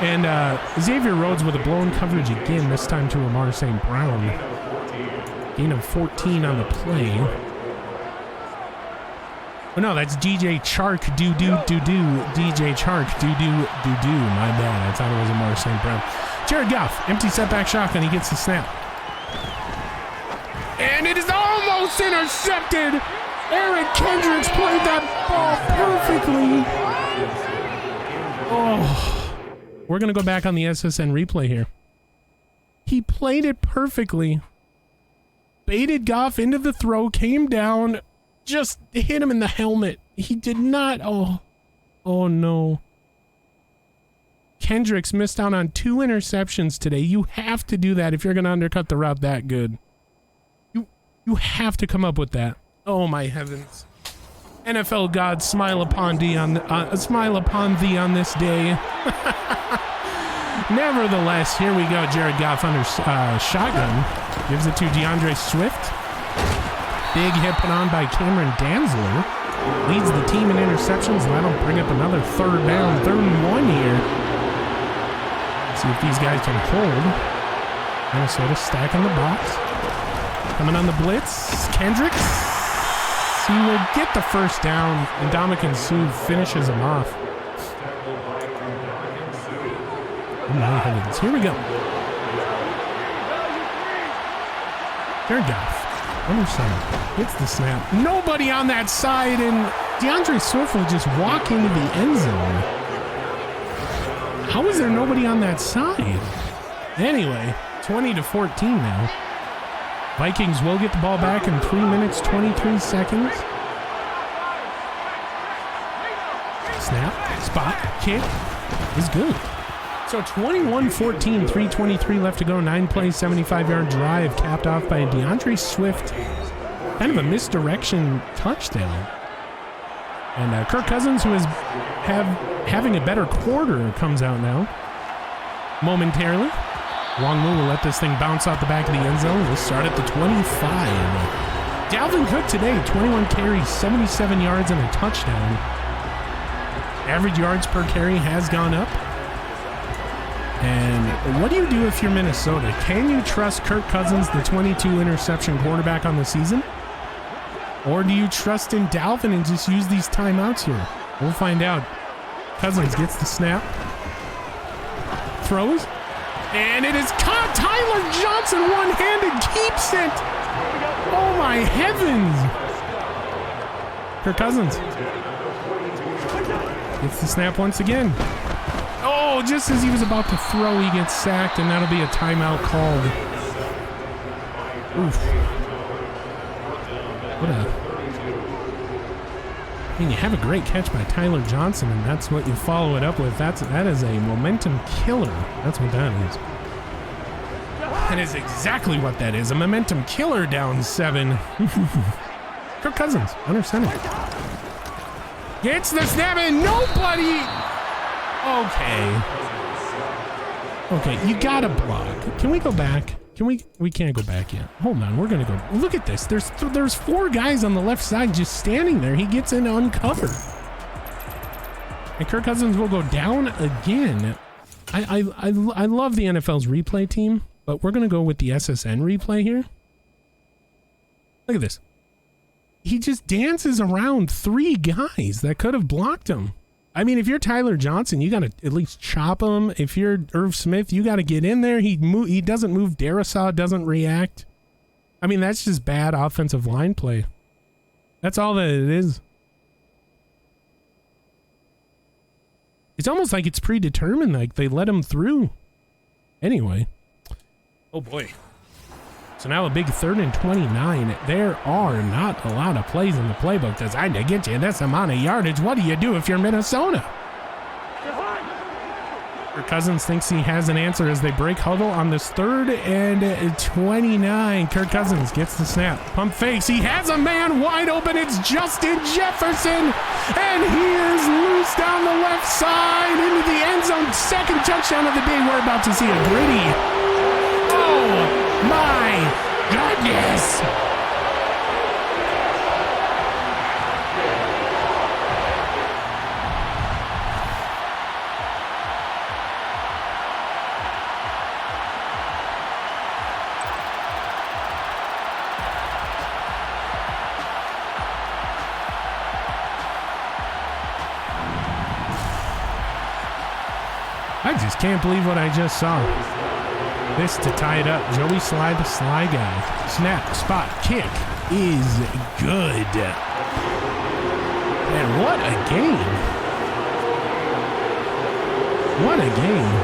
And Xavier Rhodes with a blown coverage again, this time to Amar St. Brown. Gain of 14 on the play. Oh no, that's DJ Chark do-do-do-do. DJ Chark do-do-do-do. My bad, I thought it was Amar St. Brown. Jared Goff, empty setback shotgun, he gets the snap. And it is almost intercepted! Eric Kendricks played that ball perfectly. Oh, we're going to go back on the SSN replay here. He played it perfectly. Baited Goff into the throw, came down, just hit him in the helmet. He did not. Oh no. Kendricks missed out on 2 interceptions today. You have to do that if you're going to undercut the route that good. You have to come up with that. Oh my heavens. NFL God, smile upon thee on this day. Nevertheless, here we go. Jared Goff under shotgun. Gives it to DeAndre Swift. Big hit put on by Cameron Danzler. Leads the team in interceptions. That'll bring up another 3rd down, 3rd and 1 here. See if these guys can hold. Minnesota stacking the box. Coming on the blitz. Kendricks. He will get the 1st down, and Ndamukong Suh finishes him off. Oh my heavens. Here we go. Jared Goff. Under center. Hits the snap. Nobody on that side, and DeAndre Swift will just walk into the end zone. How is there nobody on that side? Anyway, 20-14 now. Vikings will get the ball back in 3 minutes, 23 seconds. Snap, spot, kick is good. So 21-14, 3:23 left to go. 9 plays, 75-yard drive, capped off by DeAndre Swift. Kind of a misdirection touchdown. And Kirk Cousins, who is having a better quarter, comes out now momentarily. Long move will let this thing bounce off the back of the end zone. We'll start at the 25. Dalvin Cook today, 21 carries, 77 yards, and a touchdown. Average yards per carry has gone up. And what do you do if you're Minnesota? Can you trust Kirk Cousins, the 22 interception quarterback on the season? Or do you trust in Dalvin and just use these timeouts here? We'll find out. Cousins gets the snap. Throws. And it is caught. Tyler Johnson one-handed keeps it. Oh my heavens. Kirk Cousins gets the snap once again. Oh, just as he was about to throw, he gets sacked, and that'll be a timeout called. Oof. I mean, you have a great catch by Tyler Johnson, and that's what you follow it up with. That is a momentum killer. That's what that is. That is exactly what that is. A momentum killer down 7. Kirk Cousins, under center. Gets the snap, and nobody. Okay, you gotta block. Can we go back? We can't go back yet. Hold on, we're gonna go. Look at this. There's 4 guys on the left side just standing there. He gets in uncovered. And Kirk Cousins will go down again. I love the NFL's replay team, but we're gonna go with the SSN replay here. Look at this. He just dances around 3 guys that could have blocked him. I mean, if you're Tyler Johnson, you got to at least chop him. If you're Irv Smith, you got to get in there. He doesn't move. Darisaw doesn't react. I mean, that's just bad offensive line play. That's all that it is. It's almost like it's predetermined, like they let him through. Anyway. Oh boy. So now a big 3rd and 29. There are not a lot of plays in the playbook designed to get you this amount of yardage. What do you do if you're Minnesota? Kirk Cousins thinks he has an answer as they break huddle on this 3rd and 29. Kirk Cousins gets the snap. Pump fakes. He has a man wide open. It's Justin Jefferson. And he is loose down the left side into the end zone. 2nd touchdown of the day. We're about to see a gritty. Oh my goodness. I just can't believe what I just saw. This to tie it up. Joey Sly, the Sly guy. Snap, spot, kick is good. And what a game. What a game.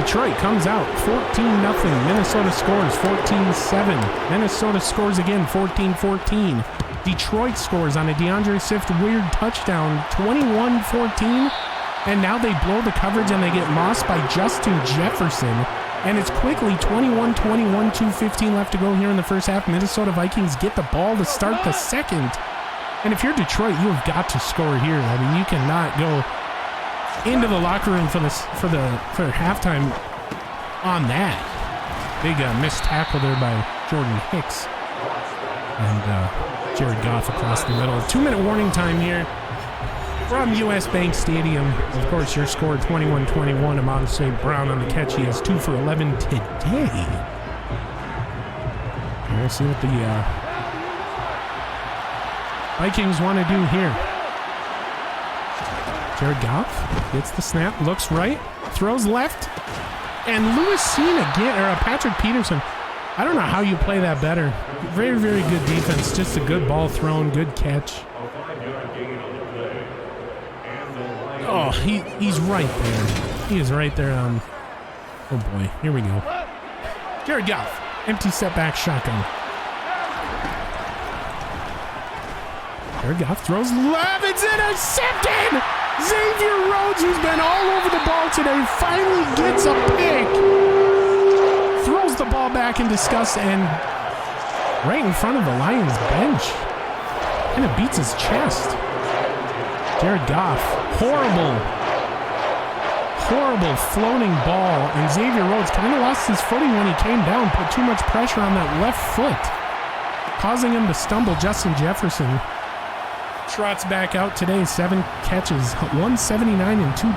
Detroit comes out 14-0. Minnesota scores 14-7. Minnesota scores again 14-14. Detroit scores on a DeAndre Swift weird touchdown 21-14. And now they blow the coverage and they get mossed by Justin Jefferson. And it's quickly 21-21, 2:15 left to go here in the first half. Minnesota Vikings get the ball to start the second. And if you're Detroit, you have got to score here. I mean, you cannot go into the locker room for halftime on that. Big missed tackle there by Jordan Hicks. And Jared Goff across the middle. 2-minute warning time here from US Bank Stadium. Of course, your score 21-21. Amon St. Brown on the catch. He has 2 for 11 today. And we'll see what the Vikings want to do here. Jared Goff gets the snap, looks right, throws left, and Lewis Cine again, or Patrick Peterson. I don't know how you play that better. Very, very good defense. Just a good ball thrown, good catch. Oh, he's right there. He is right there on. Oh boy, here we go. Jared Goff, empty setback shotgun. Jared Goff throws left, it's intercepted! Xavier Rhodes, who's been all over the ball today, finally gets a pick. Throws the ball back in disgust and right in front of the Lions bench. Kind of beats his chest. Jared Goff, horrible floating ball, and Xavier Rhodes kind of lost his footing when he came down, put too much pressure on that left foot, causing him to stumble. Justin Jefferson trots back out today, 7 catches, 179 and 2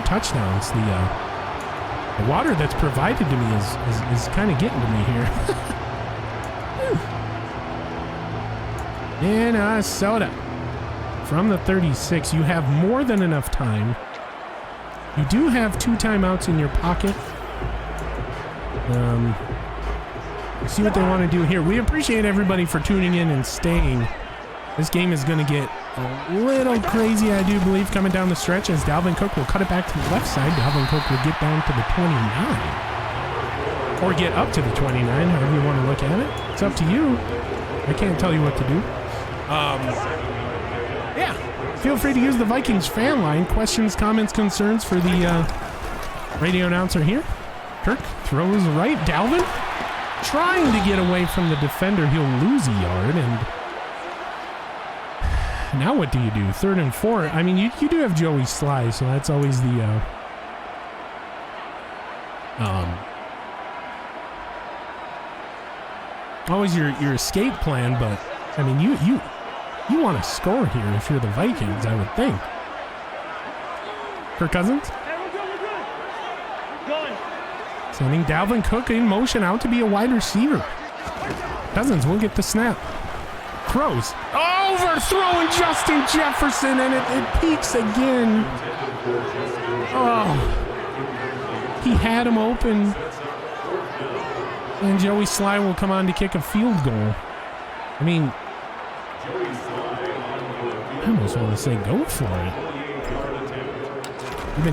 touchdowns. The water that's provided to me is kind of getting to me here. Minnesota. From the 36, you have more than enough time. You do have 2 timeouts in your pocket. See what they want to do here. We appreciate everybody for tuning in and staying. This game is going to get a little crazy, I do believe, coming down the stretch as Dalvin Cook will cut it back to the left side. Dalvin Cook will get down to the 29. Or get up to the 29, however you want to look at it. It's up to you. I can't tell you what to do. Yeah, feel free to use the Vikings fan line. Questions, comments, concerns for the radio announcer here. Kirk throws right. Dalvin trying to get away from the defender. He'll lose a yard. And now what do you do? 3rd and 4. I mean, you do have Joey Sly, so that's always the always your escape plan. But I mean, you want to score here if you're the Vikings, I would think. Kirk Cousins sending Dalvin Cook in motion out to be a wide receiver. Cousins will get the snap. Throws. Overthrowing Justin Jefferson, and it peaks again. Oh. He had him open. And Joey Sly will come on to kick a field goal. I mean, I almost want to say go for it.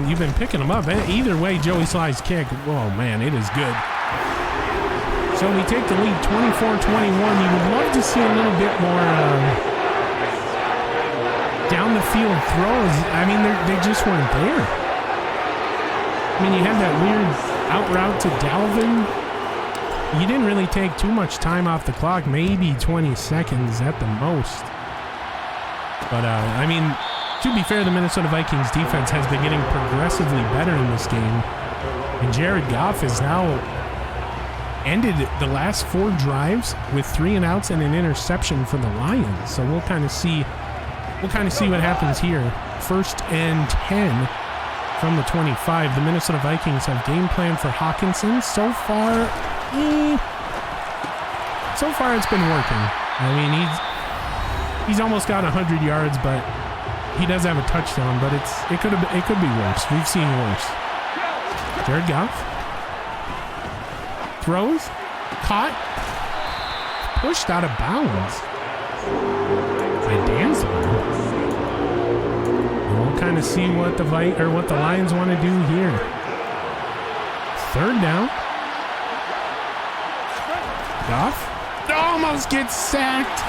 You've been picking them up. Either way, Joey Sly's kick, oh man, it is good. So we take the lead 24-21. You would love to see a little bit more down the field throws. I mean, they just weren't there. I mean, you had that weird out route to Dalvin. You didn't really take too much time off the clock, maybe 20 seconds at the most. But, I mean, to be fair, the Minnesota Vikings defense has been getting progressively better in this game. And Jared Goff has now ended the last 4 drives with 3 and outs and an interception for the Lions. So we'll kind of see what happens here. 1st and 10 from the 25. The Minnesota Vikings have game plan for Hawkinson. So far it's been working. I mean, he's almost got 100 yards, but he does have a touchdown, but it could be worse. We've seen worse. Jared Goff throws, caught, pushed out of bounds by Danzler. We'll kind of see what the Lions want to do here. 3rd down. Goff almost gets sacked.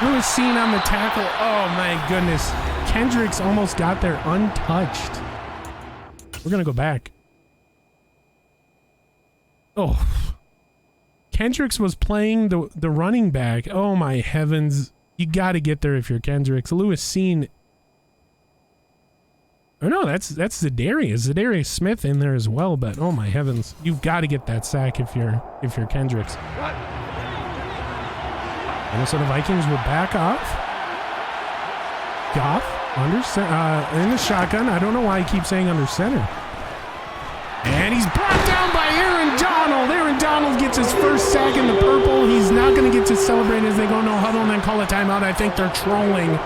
Lewis Cine on the tackle. Oh my goodness. Kendricks almost got there untouched. We're going to go back. Oh. Kendricks was playing the running back. Oh my heavens. You got to get there if you're Kendricks. Lewis Cine. Oh no, that's Za'Darius. Za'Darius Smith in there as well, but oh my heavens. You've got to get that sack if you're Kendricks. Minnesota Vikings will back off. Goff in the shotgun. I don't know why I keep saying under center. And he's brought down by Aaron Donald. Aaron Donald gets his first sack in the purple. He's not going to get to celebrate as they go no huddle and then call a timeout. I think they're trolling.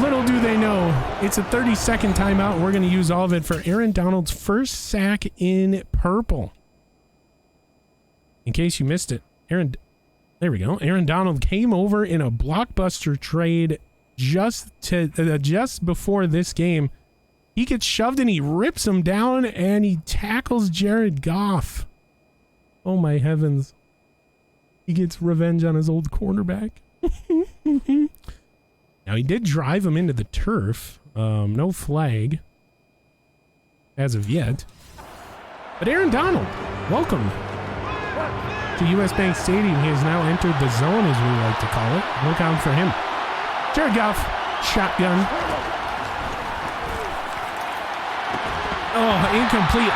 Little do they know, it's a 30-second timeout. We're going to use all of it for Aaron Donald's first sack in purple. In case you missed it, there we go. Aaron Donald came over in a blockbuster trade just before this game. He gets shoved and he rips him down and he tackles Jared Goff. Oh my heavens. He gets revenge on his old quarterback. Now he did drive him into the turf. No flag as of yet. But Aaron Donald, welcome to US Bank Stadium. He has now entered the zone, as we like to call it. Look out for him. Jared Goff, shotgun. Oh, incomplete.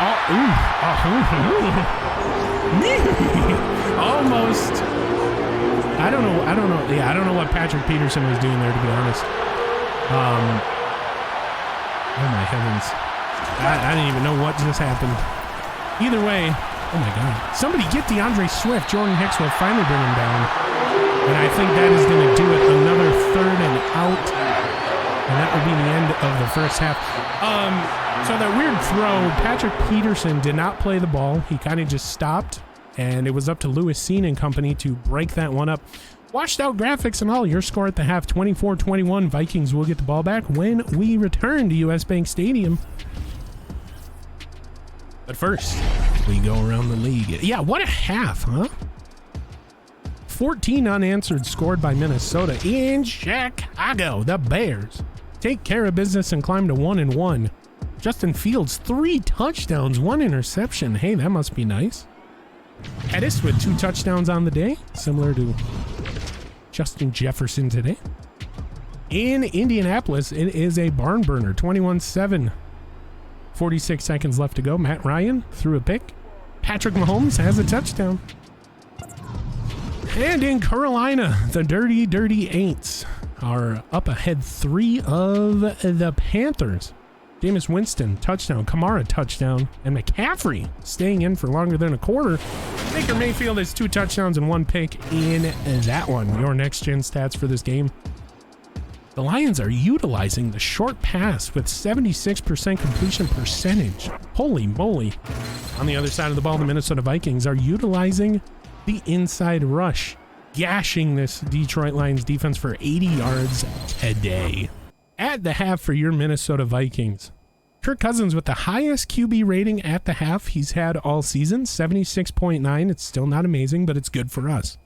Almost. I don't know. Yeah, I don't know what Patrick Peterson was doing there, to be honest. Oh my heavens. I didn't even know what just happened. Either way, oh my God. Somebody get DeAndre Swift. Jordan Hicks will finally bring him down. And I think that is going to do it. Another 3rd and out. And that will be the end of the first half. So that weird throw, Patrick Peterson did not play the ball. He kind of just stopped. And it was up to Lewis Cine and company to break that one up. Washed out graphics and all. Your score at the half, 24-21. Vikings will get the ball back when we return to US Bank Stadium. But first, we go around the league. Yeah, what a half, huh? 14 unanswered scored by Minnesota in Chicago. The Bears take care of business and climb to 1-1. Justin Fields, 3 touchdowns, 1 interception. Hey, that must be nice. Pettis with 2 touchdowns on the day, similar to Justin Jefferson today. In Indianapolis, it is a barn burner, 21-7. 46 seconds left to go. Matt Ryan threw a pick. Patrick Mahomes has a touchdown. And in Carolina, the dirty Aints are up ahead 3 of the Panthers. Jameis Winston, touchdown. Kamara, touchdown. And McCaffrey staying in for longer than a quarter. Baker Mayfield has 2 touchdowns and 1 pick in that one. Your next-gen stats for this game. The Lions are utilizing the short pass with 76% completion percentage. Holy moly. On the other side of the ball, the Minnesota Vikings are utilizing the inside rush, gashing this Detroit Lions defense for 80 yards today. At the half for your Minnesota Vikings, Kirk Cousins with the highest QB rating at the half he's had all season, 76.9. It's still not amazing, but it's good for us.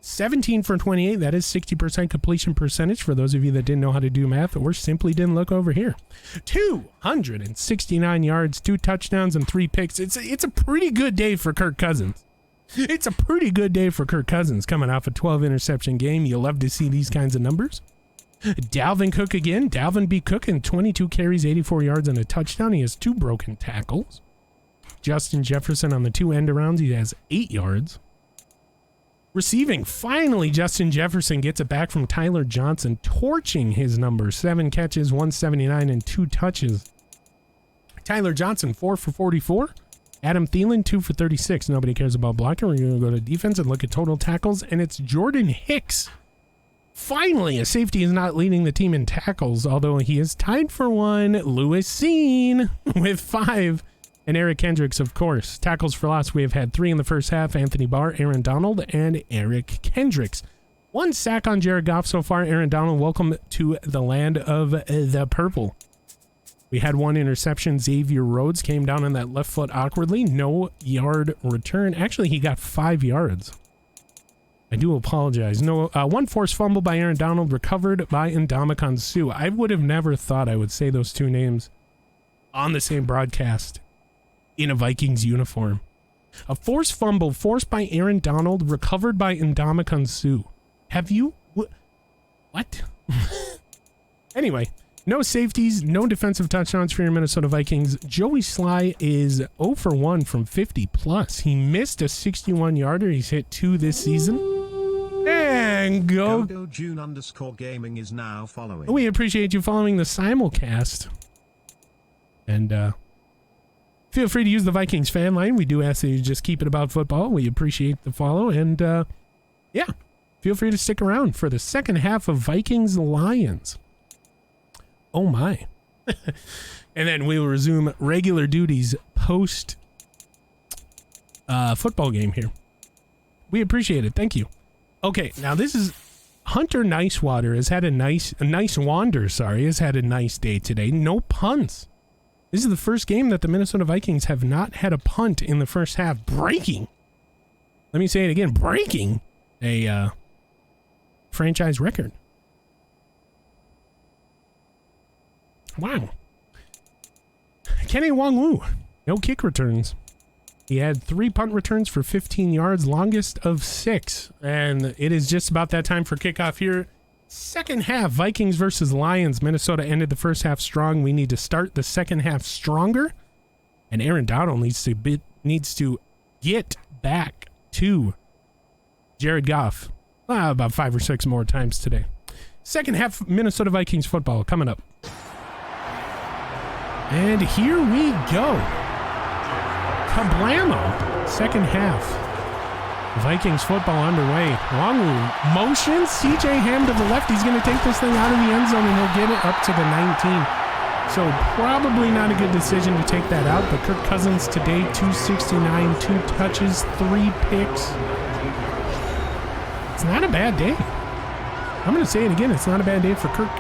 17 for 28, that is 60% completion percentage for those of you that didn't know how to do math or simply didn't look over here. 269 yards, 2 touchdowns, and 3 picks. It's a pretty good day for Kirk Cousins. It's a pretty good day for Kirk Cousins coming off a 12 interception game. You love to see these kinds of numbers. Dalvin Cook again. Dalvin B. Cook in 22 carries, 84 yards, and a touchdown. He has 2 broken tackles. Justin Jefferson on the 2 end arounds. He has 8 yards. Receiving, finally, Justin Jefferson gets it back from Tyler Johnson, torching his numbers. 7 catches, 179, and 2 touches. Tyler Johnson, 4 for 44. Adam Thielen, 2 for 36. Nobody cares about blocking. We're going to go to defense and look at total tackles, and it's Jordan Hicks. Finally, a safety is not leading the team in tackles, although he is tied for one. Lewis Seen with 5. And Eric Kendricks, of course. Tackles for loss, we have had 3 in the first half. Anthony Barr, Aaron Donald, and Eric Kendricks. 1 sack on Jared Goff so far. Aaron Donald, welcome to the land of the purple. We had 1 interception. Xavier Rhodes came down on that left foot awkwardly. No yard return. Actually, he got 5 yards. I do apologize. No, 1 forced fumble by Aaron Donald, recovered by Ndamukong Suh. I would have never thought I would say those 2 names on the same broadcast in a Vikings uniform. A forced fumble forced by Aaron Donald, recovered by Ndamukong Suh. Have you... What? Anyway, no safeties, no defensive touchdowns for your Minnesota Vikings. Joey Sly is 0 for 1 from 50 plus. He missed a 61-yarder. He's hit 2 this season. And go. June_gaming is now following. We appreciate you following the simulcast. And feel free to use the Vikings fan line. We do ask that you just keep it about football. We appreciate the follow. And yeah, feel free to stick around for the second half of Vikings Lions. Oh my. And then we will resume regular duties post football game here. We appreciate it. Thank you. Okay, now this is Hunter Nicewater has had a nice day today. No punts. This is the first game that the Minnesota Vikings have not had a punt in the first half. Breaking. Let me say it again. Breaking a franchise record. Wow. Kenny Wong-Woo. No kick returns. He had 3 punt returns for 15 yards, longest of 6. And it is just about that time for kickoff here. Second half, Vikings versus Lions. Minnesota ended the first half strong. We need to start the second half stronger. And Aaron Donald needs to get back to Jared Goff about 5 or 6 more times today. Second half Minnesota Vikings football coming up. And here we go. Kablamo. Second half. Vikings football underway. Wong-Woo motions. CJ Ham to the left. He's going to take this thing out of the end zone and he'll get it up to the 19. So probably not a good decision to take that out. But Kirk Cousins today, 269, 2 touches, 3 picks. It's not a bad day. I'm going to say it again. It's not a bad day for Kirk.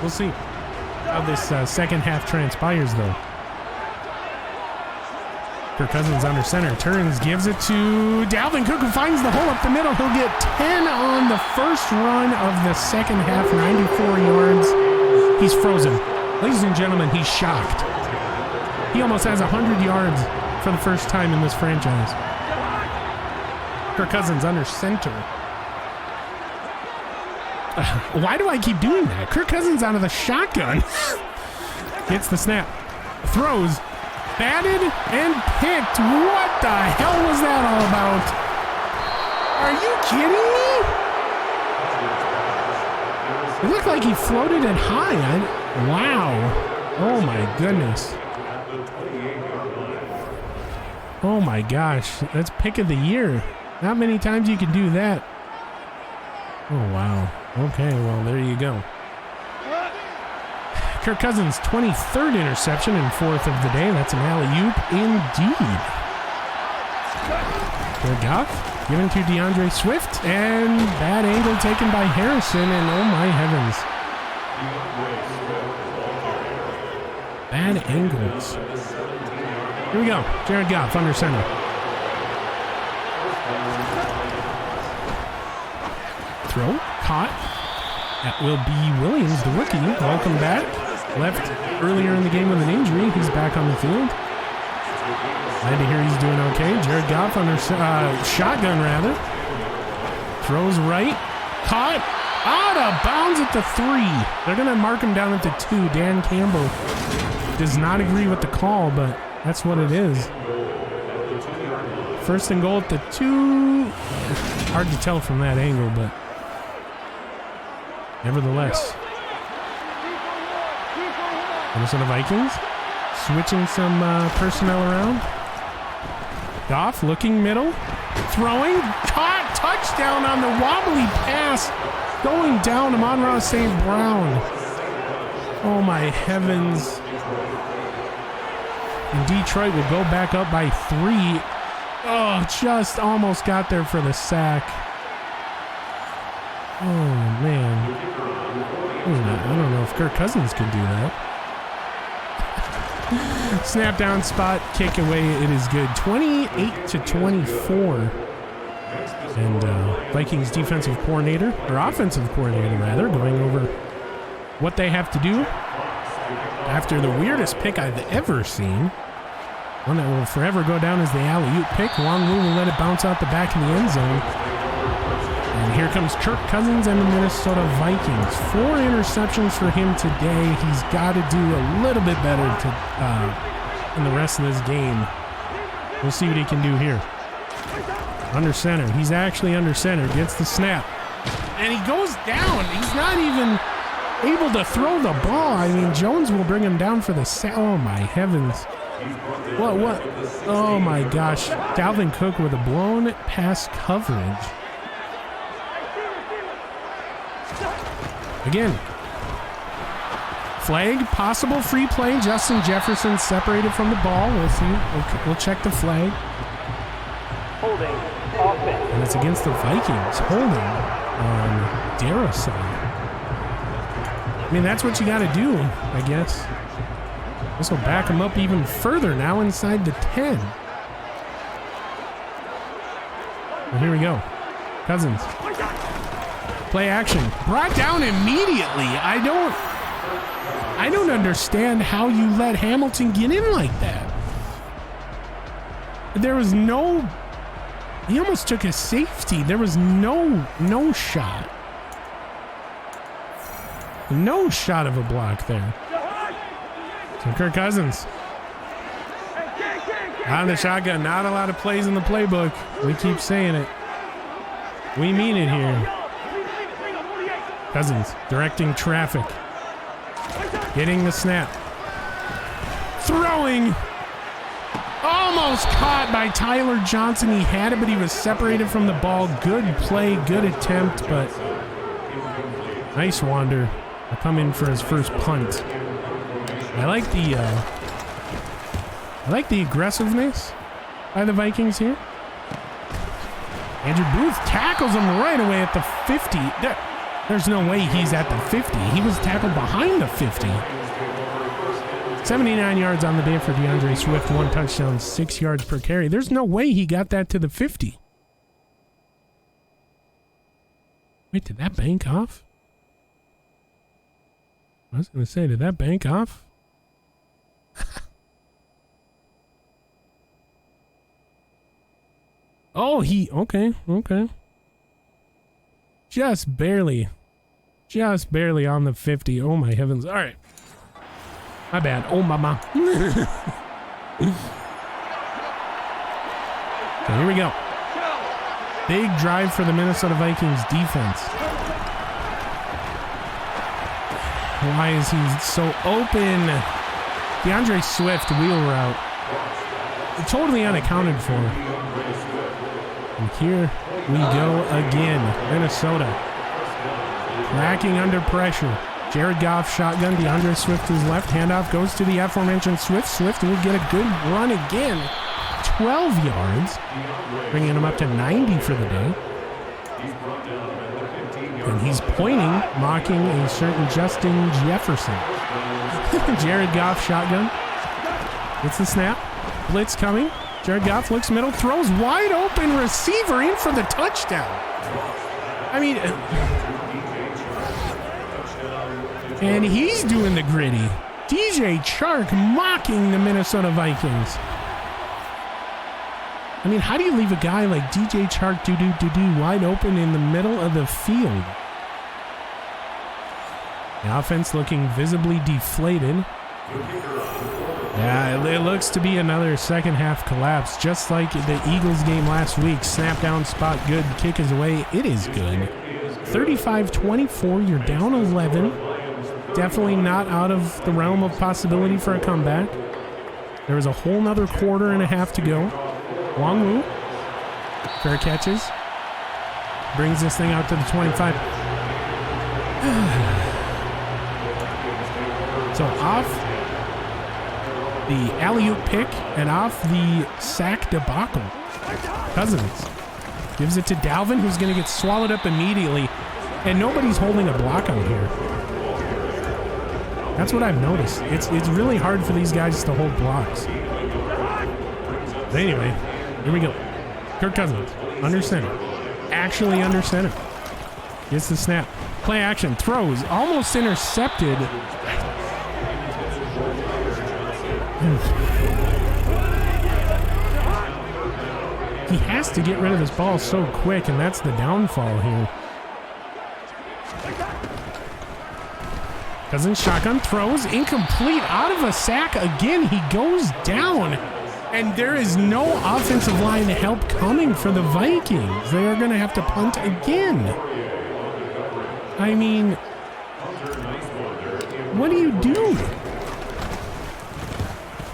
We'll see how this second half transpires, though. Kirk Cousins under center, turns, gives it to Dalvin Cook, who finds the hole up the middle. He'll get 10 on the first run of the second half, 94 yards. He's frozen. Ladies and gentlemen, he's shocked. He almost has 100 yards for the first time in this franchise. Kirk Cousins under center. Why do I keep doing that? Kirk Cousins out of the shotgun. Gets the snap. Throws. Batted and picked. What the hell was that all about? Are you kidding me? It looked like he floated it high. Wow. Oh my goodness. Oh my gosh. That's pick of the year. Not many times you can do that. Oh wow. Okay, well there you go. Kirk Cousins, 23rd interception and 4th of the day. That's an alley-oop indeed. Jared Goff given to DeAndre Swift, and bad angle taken by Harrison, and oh my heavens. Bad angles. Here we go. Jared Goff under center. Throw. Caught. That will be Williams, the rookie. Welcome back. Left earlier in the game with an injury. He's back on the field. Glad to hear he's doing okay. Jared Goff under shotgun, rather. Throws right. Caught. Out of bounds at the 3. They're going to mark him down at the 2. Dan Campbell does not agree with the call, but that's what it is. First and goal at the 2. Hard to tell from that angle, but nevertheless. Minnesota Vikings switching some personnel around. Goff looking middle. Throwing. Caught. Touchdown on the wobbly pass. Going down. Amon-Ra St. Brown. Oh my heavens. And Detroit will go back up by 3. Oh, just almost got there for the sack. Oh, man. I don't know if Kirk Cousins can do that. Snap down spot, kick away. It is good. 28-24. And Vikings defensive coordinator, or offensive coordinator rather, going over what they have to do after the weirdest pick I've ever seen. One that will forever go down as the alley-oop pick. Wong Wu will let it bounce out the back in the end zone. And here comes Kirk Cousins and the Minnesota Vikings. 4 interceptions for him today. He's got to do a little bit better in the rest of this game. We'll see what he can do here. Under center. He's actually under center. Gets the snap. And he goes down. He's not even able to throw the ball. I mean, Jones will bring him down for the sack. Oh, my heavens. What? Oh, my gosh. Dalvin Cook with a blown pass coverage. Again. Flag. Possible free play. Justin Jefferson separated from the ball. We'll see. We'll check the flag. Holding. Offense. And it's against the Vikings. Holding on Darrison. I mean, that's what you got to do, I guess. This will back him up even further now inside the 10. Well, here we go. Cousins. Play action. Brought down immediately. I don't understand how you let Hamilton get in like that. There was no... He almost took a safety. There was no shot. No shot of a block there. So Kirk Cousins. On the shotgun. Not a lot of plays in the playbook. We keep saying it. We mean it here. Cousins directing traffic. Getting the snap. Throwing. Almost caught by Tyler Johnson. He had it, but he was separated from the ball. Good play, good attempt, but nice wander. I'll come in for his first punt. I like the aggressiveness by the Vikings here. Andrew Booth tackles him right away at the 50. There's no way he's at the 50. He was tackled behind the 50. 79 yards on the day for DeAndre Swift. 1 touchdown, 6 yards per carry. There's no way he got that to the 50. Wait, did that bank off? I was going to say, did that bank off? Oh, okay. Just barely on the 50. Oh my heavens. All right. My bad. Oh, mama. Okay, here we go. Big drive for the Minnesota Vikings defense. Why is he so open? DeAndre Swift wheel route. Totally unaccounted for. And here we go again. Minnesota cracking under pressure. Jared Goff, shotgun. DeAndre Swift to his left. Handoff goes to the aforementioned Swift. Swift will get a good run again. 12 yards, bringing him up to 90 for the day. And he's pointing, mocking a certain Justin Jefferson. Jared Goff, shotgun. Gets the snap. Blitz coming. Jared Goff looks middle, throws wide open, receiver in for the touchdown. I mean, and he's doing the gritty. DJ Chark mocking the Minnesota Vikings. I mean, how do you leave a guy like DJ Chark do wide open in the middle of the field? The offense looking visibly deflated. Yeah, it looks to be another second half collapse, just like the Eagles game last week. Snap down, spot good, kick is away. It is good. 35-24, you're down 11. Definitely not out of the realm of possibility for a comeback. There was a whole nother quarter and a half to go. Long move. Fair catches. Brings this thing out to the 25. So off the alley-oop pick and off the sack debacle. Cousins gives it to Dalvin, who's going to get swallowed up immediately. And nobody's holding a block out here. That's what I've noticed. It's really hard for these guys to hold blocks. But anyway, here we go. Kirk Cousins, under center. Actually under center. Gets the snap. Play action, throws, almost intercepted. He has to get rid of this ball so quick, and that's the downfall here. Cousins shotgun, throws, incomplete, out of a sack again. He goes down, and there is no offensive line help coming for the Vikings. They are going to have to punt again. I mean, what do you do?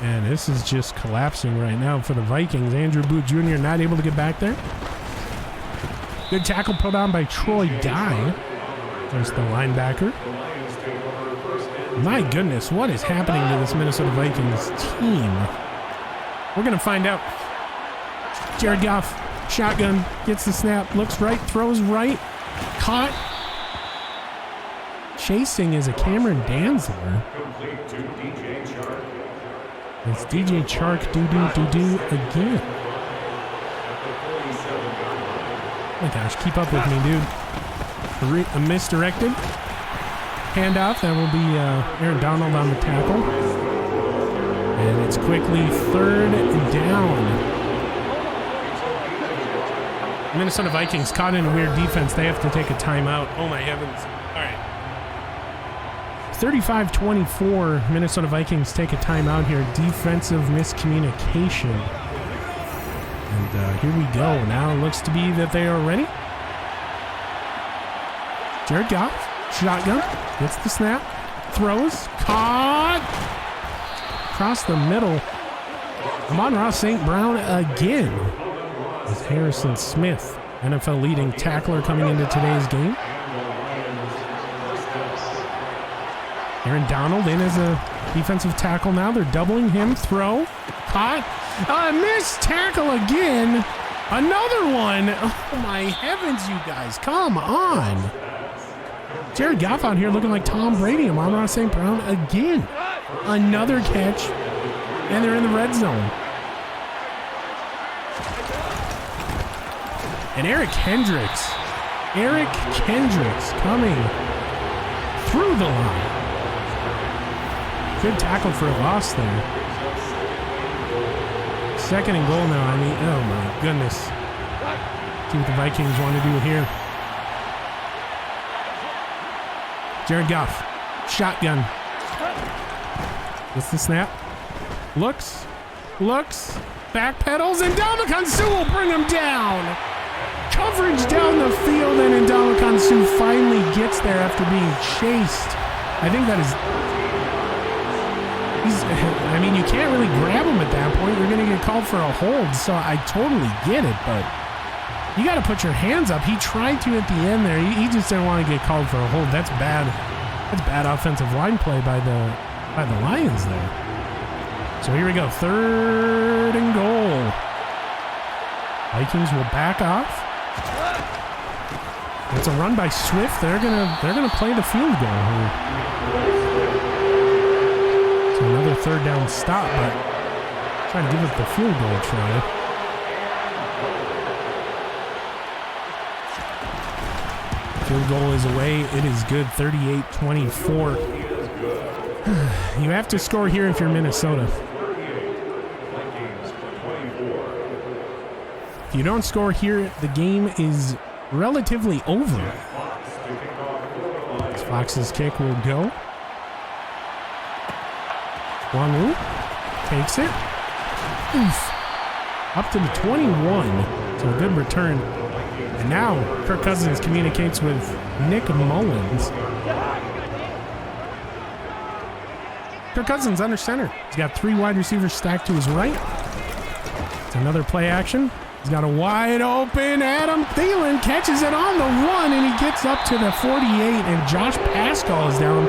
And this is just collapsing right now for the Vikings. Andrew Booth Jr. not able to get back there. Good tackle put on by Troy Dye. There's the linebacker. My goodness, what is happening to this Minnesota Vikings team? We're going to find out. Jared Goff, shotgun, gets the snap, looks right, throws right, caught. Chasing is a Cameron Danzler. It's DJ Chark, do again. Oh my gosh, keep up with me, dude. A misdirected. Handoff, that will be Aaron Donald on the tackle. And it's quickly third down. Minnesota Vikings caught in a weird defense. They have to take a timeout. Oh my heavens. All right. 35-24, Minnesota Vikings take a timeout here. Defensive miscommunication. And here we go. Now it looks to be that they are ready. Jared Goff, shotgun, gets the snap, throws, caught, across the middle. Amon-Ra St. Brown again. With Harrison Smith, NFL leading tackler coming into today's game. Aaron Donald in as a defensive tackle now. They're doubling him. Throw. Caught. Missed tackle again. Another one. Oh, my heavens, you guys. Come on. Jared Goff out here looking like Tom Brady. Amon-Ra St. Brown again. Another catch. And they're in the red zone. And Eric Kendricks coming through the line. Good tackle for a loss there. Second and goal now. I mean, oh my goodness. See what the Vikings want to do here. Jared Goff, shotgun. Gets the snap. Looks, backpedals, and Ndamukong Suh will bring him down. Coverage down the field, and Ndamukong Suh finally gets there after being chased. I think that is... I mean, you can't really grab him at that point. You're going to get called for a hold, so I totally get it, but you got to put your hands up. He tried to at the end there. He just didn't want to get called for a hold. That's bad That's bad offensive line play by the Lions there. So here we go, 3rd and goal. Vikings will back off. It's a run by Swift. They're gonna play the field goal here. So another 3rd down stop, but trying to give up the field goal try. Field goal is away. It is good, 38-24. You have to score here if you're Minnesota. If you don't score here, the game is relatively over. Fox's kick will go. Wanu takes it. Oof. Up to the 21. So a good return. And now Kirk Cousins communicates with Nick Mullins. Kirk Cousins under center. He's got 3 wide receivers stacked to his right. It's another play action. He's got a wide open Adam Thielen, catches it on the run, and he gets up to the 48, and Josh Pascal is down,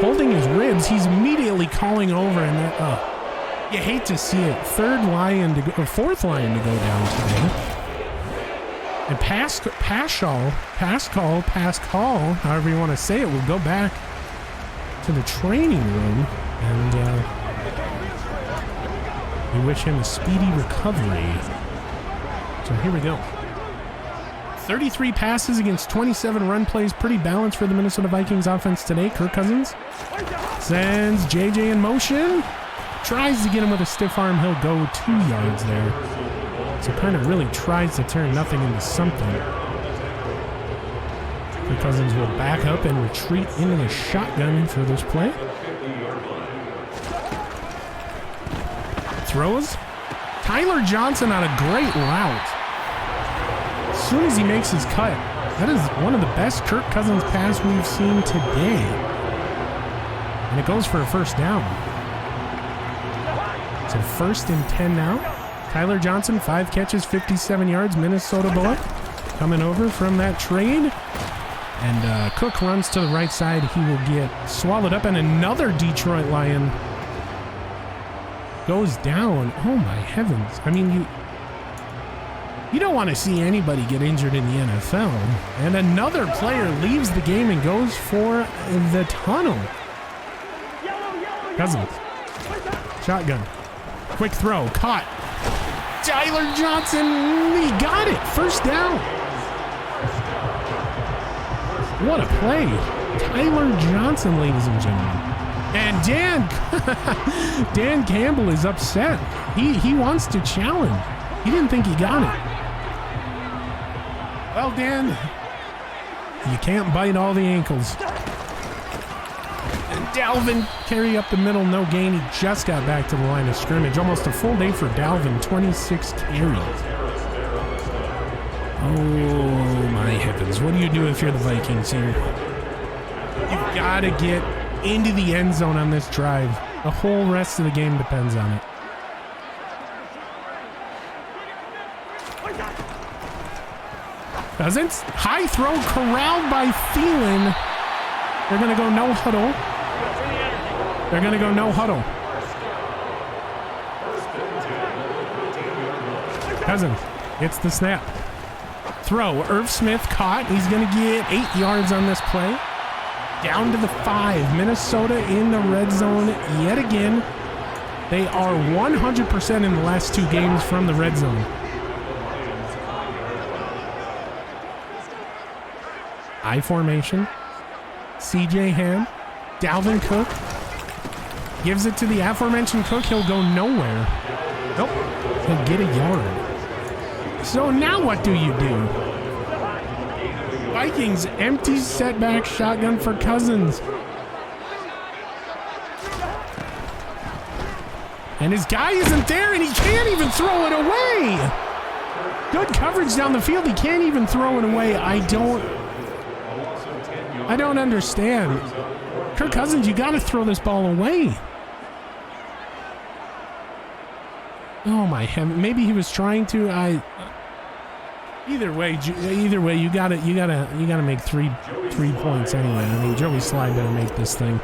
holding his ribs. He's immediately calling over, and you hate to see it. 4th Lion to go down today. And Pascal, however you want to say it, will go back to the training room, and we wish him a speedy recovery. So here we go. 33 passes against 27 run plays. Pretty balanced for the Minnesota Vikings offense today. Kirk Cousins sends JJ in motion. Tries to get him with a stiff arm. He'll go 2 yards there. So kind of really tries to turn nothing into something. Kirk Cousins will back up and retreat into the shotgun for this play. Throws. Tyler Johnson on a great route. As soon as he makes his cut, that is one of the best Kirk Cousins pass we've seen today. And it goes for a 1st down. So 1st and 10 now. Tyler Johnson, 5 catches, 57 yards. Minnesota boy coming over from that trade. And Cook runs to the right side. He will get swallowed up, and another Detroit Lion goes down. Oh my heavens. I mean, you don't want to see anybody get injured in the NFL. And another player leaves the game and goes for the tunnel. Cousins. Shotgun. Quick throw. Caught. Tyler Johnson. He got it. 1st down. What a play. Tyler Johnson, ladies and gentlemen. And Dan Campbell is upset. He wants to challenge. He didn't think he got it. Well, Dan, you can't bite all the ankles. And Dalvin carry up the middle, no gain. He just got back to the line of scrimmage. Almost a full day for Dalvin, 26 carries. Oh my heavens. What do you do if you're the Vikings here? You've got to get into the end zone on this drive. The whole rest of the game depends on it. Cousins, high throw corralled by Thielen. They're going to go no huddle. They're going to go no huddle. Cousins gets the snap. Throw, Irv Smith caught. He's going to get 8 yards on this play. Down to the 5. Minnesota in the red zone yet again. They are 100% in the last 2 games from the red zone. I formation. CJ Ham. Dalvin Cook. Gives it to the aforementioned Cook. He'll go nowhere. Nope. He'll get a yard. So now what do you do? Vikings empty setback shotgun for Cousins. And his guy isn't there, and he can't even throw it away. Good coverage down the field. He can't even throw it away. I don't understand. Kirk Cousins, you got to throw this ball away. Oh my heaven. Maybe he was trying to. Either way, you gotta make three points anyway. I mean, Joey Slide better make this thing.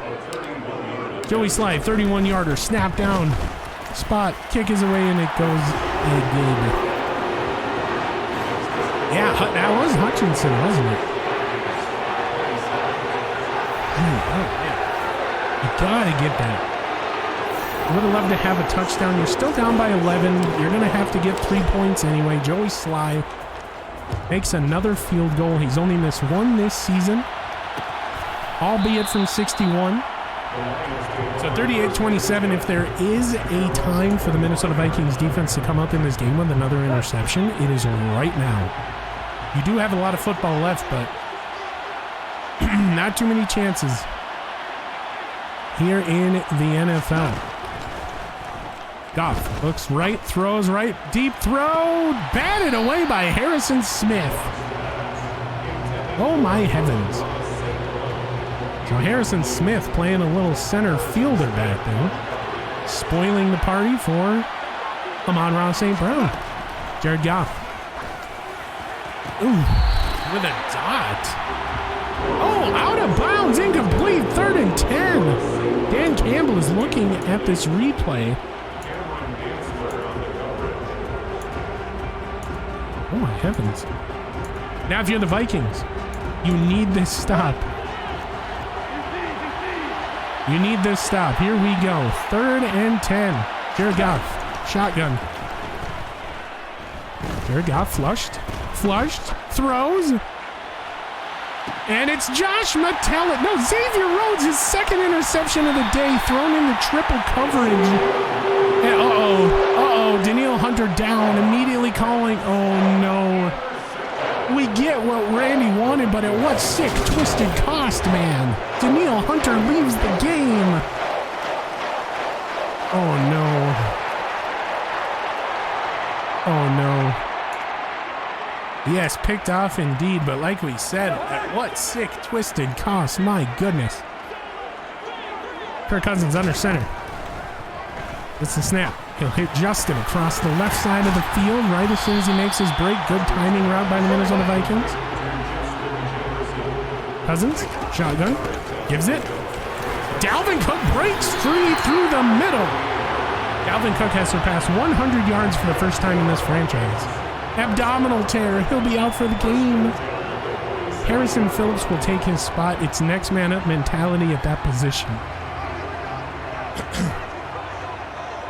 Joey Slide, 31-yarder, snap down, spot, kick is away, and it goes good. Yeah, that was Hutchinson, wasn't it? Oh, yeah. You gotta get that. I would have loved to have a touchdown. You're still down by 11. You're gonna have to get 3 points anyway. Joey Slide makes another field goal. He's only missed one this season, albeit from 61. So 38-27, if there is a time for the Minnesota Vikings defense to come up in this game with another interception, it is right now. You do have a lot of football left, but not too many chances here in the NFL. Goff looks right, throws right, deep throw, batted away by Harrison Smith. Oh my heavens. So Harrison Smith playing a little center fielder back there, spoiling the party for Amon-Ra St. Brown. Jared Goff. Ooh, with a dot. Oh, out of bounds, incomplete, 3rd and 10. Dan Campbell is looking at this replay. Oh my heavens. Now if you're the Vikings, you need this stop. You need this stop. Here we go. 3rd and 10. Jared Goff. Shotgun. Jared Goff flushed. Throws. And it's Josh Metellus. No, Xavier Rhodes, his 2nd interception of the day, thrown into triple coverage. And Danielle Hunter down, immediately calling. Oh no. We get what Randy wanted, but at what sick, twisted cost, man. Danielle Hunter leaves the game. Oh no. Oh no. Yes, picked off indeed, but like we said, at what sick, twisted cost. My goodness. Kirk Cousins under center. It's the snap. He'll hit Justin across the left side of the field right as soon as he makes his break. Good timing route by the Minnesota Vikings. Cousins, shotgun, gives it. Dalvin Cook breaks free through the middle. Dalvin Cook has surpassed 100 yards for the first time in this franchise. Abdominal tear, he'll be out for the game. Harrison Phillips will take his spot. It's next man up mentality at that position.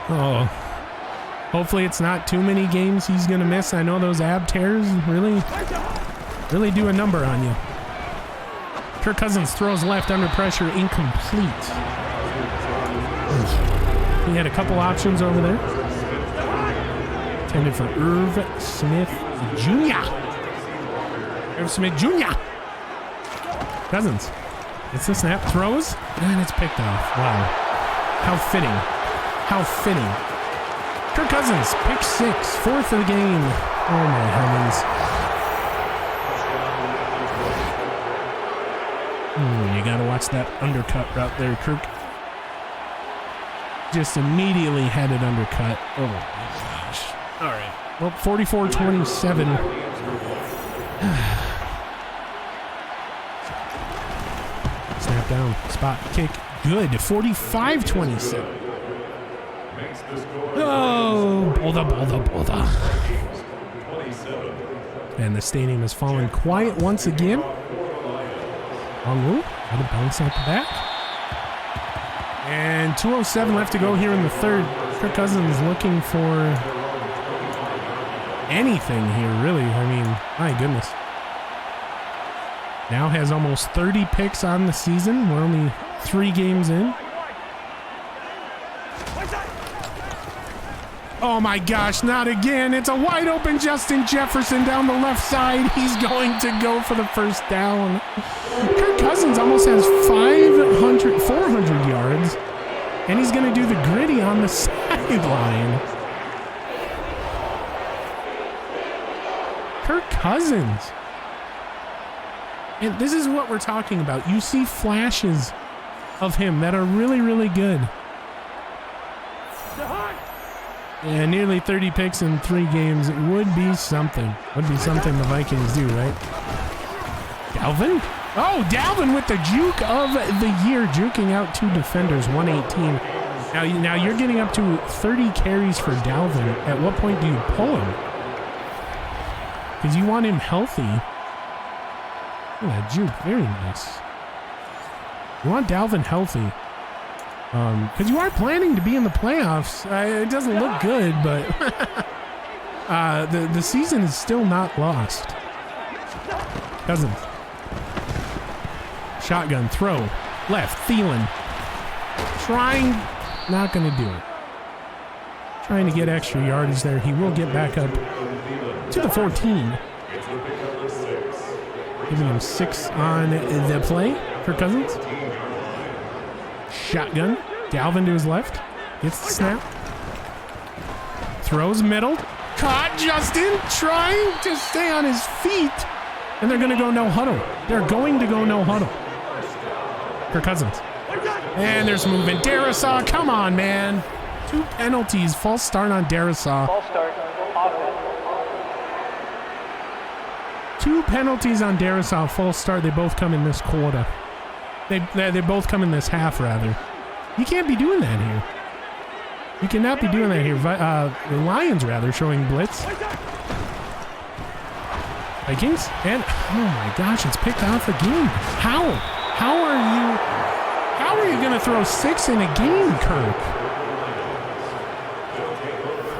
Oh, hopefully it's not too many games he's gonna miss. I know those ab tears really do a number on you. Kirk Cousins throws left under pressure, incomplete. He had a couple options over there. Intended for Irv Smith Jr. Cousins. It's the snap, throws, and it's picked off. Wow. How fitting. How fitting. Kirk Cousins, pick 6, 4th of the game. Oh my heavens. You gotta watch that undercut route there, Kirk. Just immediately had it undercut. Oh my gosh. All right. Well, 44-27. Snap down, spot, kick, good. 45-27. Oh, Bolda. And the stadium has fallen quiet once again. Longwu, had to bounce out the back. And 2:07 left to go here in the 3rd. Kirk Cousins looking for anything here, really. I mean, my goodness. Now has almost 30 picks on the season. We're only 3 games in. Oh my gosh, not again. It's a wide open Justin Jefferson down the left side. He's going to go for the first down. Kirk Cousins almost has 400 yards, and he's going to do the gritty on the sideline. Kirk Cousins. And this is what we're talking about. You see flashes of him that are really, really good. Yeah, nearly 30 picks in 3 games would be something. Would be something the Vikings do, right? Dalvin? Oh, Dalvin with the juke of the year, juking out 2 defenders, 118. Now you're getting up to 30 carries for Dalvin. At what point do you pull him? Because you want him healthy. Look at that juke, very nice. You want Dalvin healthy. Because you are planning to be in the playoffs. It doesn't look good, but the season is still not lost. Cousins. Shotgun, throw, left, Thielen. Trying, not going to do it. Trying to get extra yardage there. He will get back up to the 14. Giving him 6 on the play for Cousins. Shotgun, Dalvin to his left. Gets the snap. Throws middle. Caught Justin trying to stay on his feet. And they're going to go no huddle. They're going to go no huddle. For Cousins. And there's movement. Darisaw, come on, man. 2 penalties. False start on Darisaw. False start. Offense. 2 penalties on Darisaw. False start. They both come in this quarter. They both come in this half, rather. You can't be doing that here. You cannot be doing that here. The Lions, rather, showing blitz. Vikings. And, oh my gosh, it's picked off again. How are you going to throw 6 in a game, Kirk?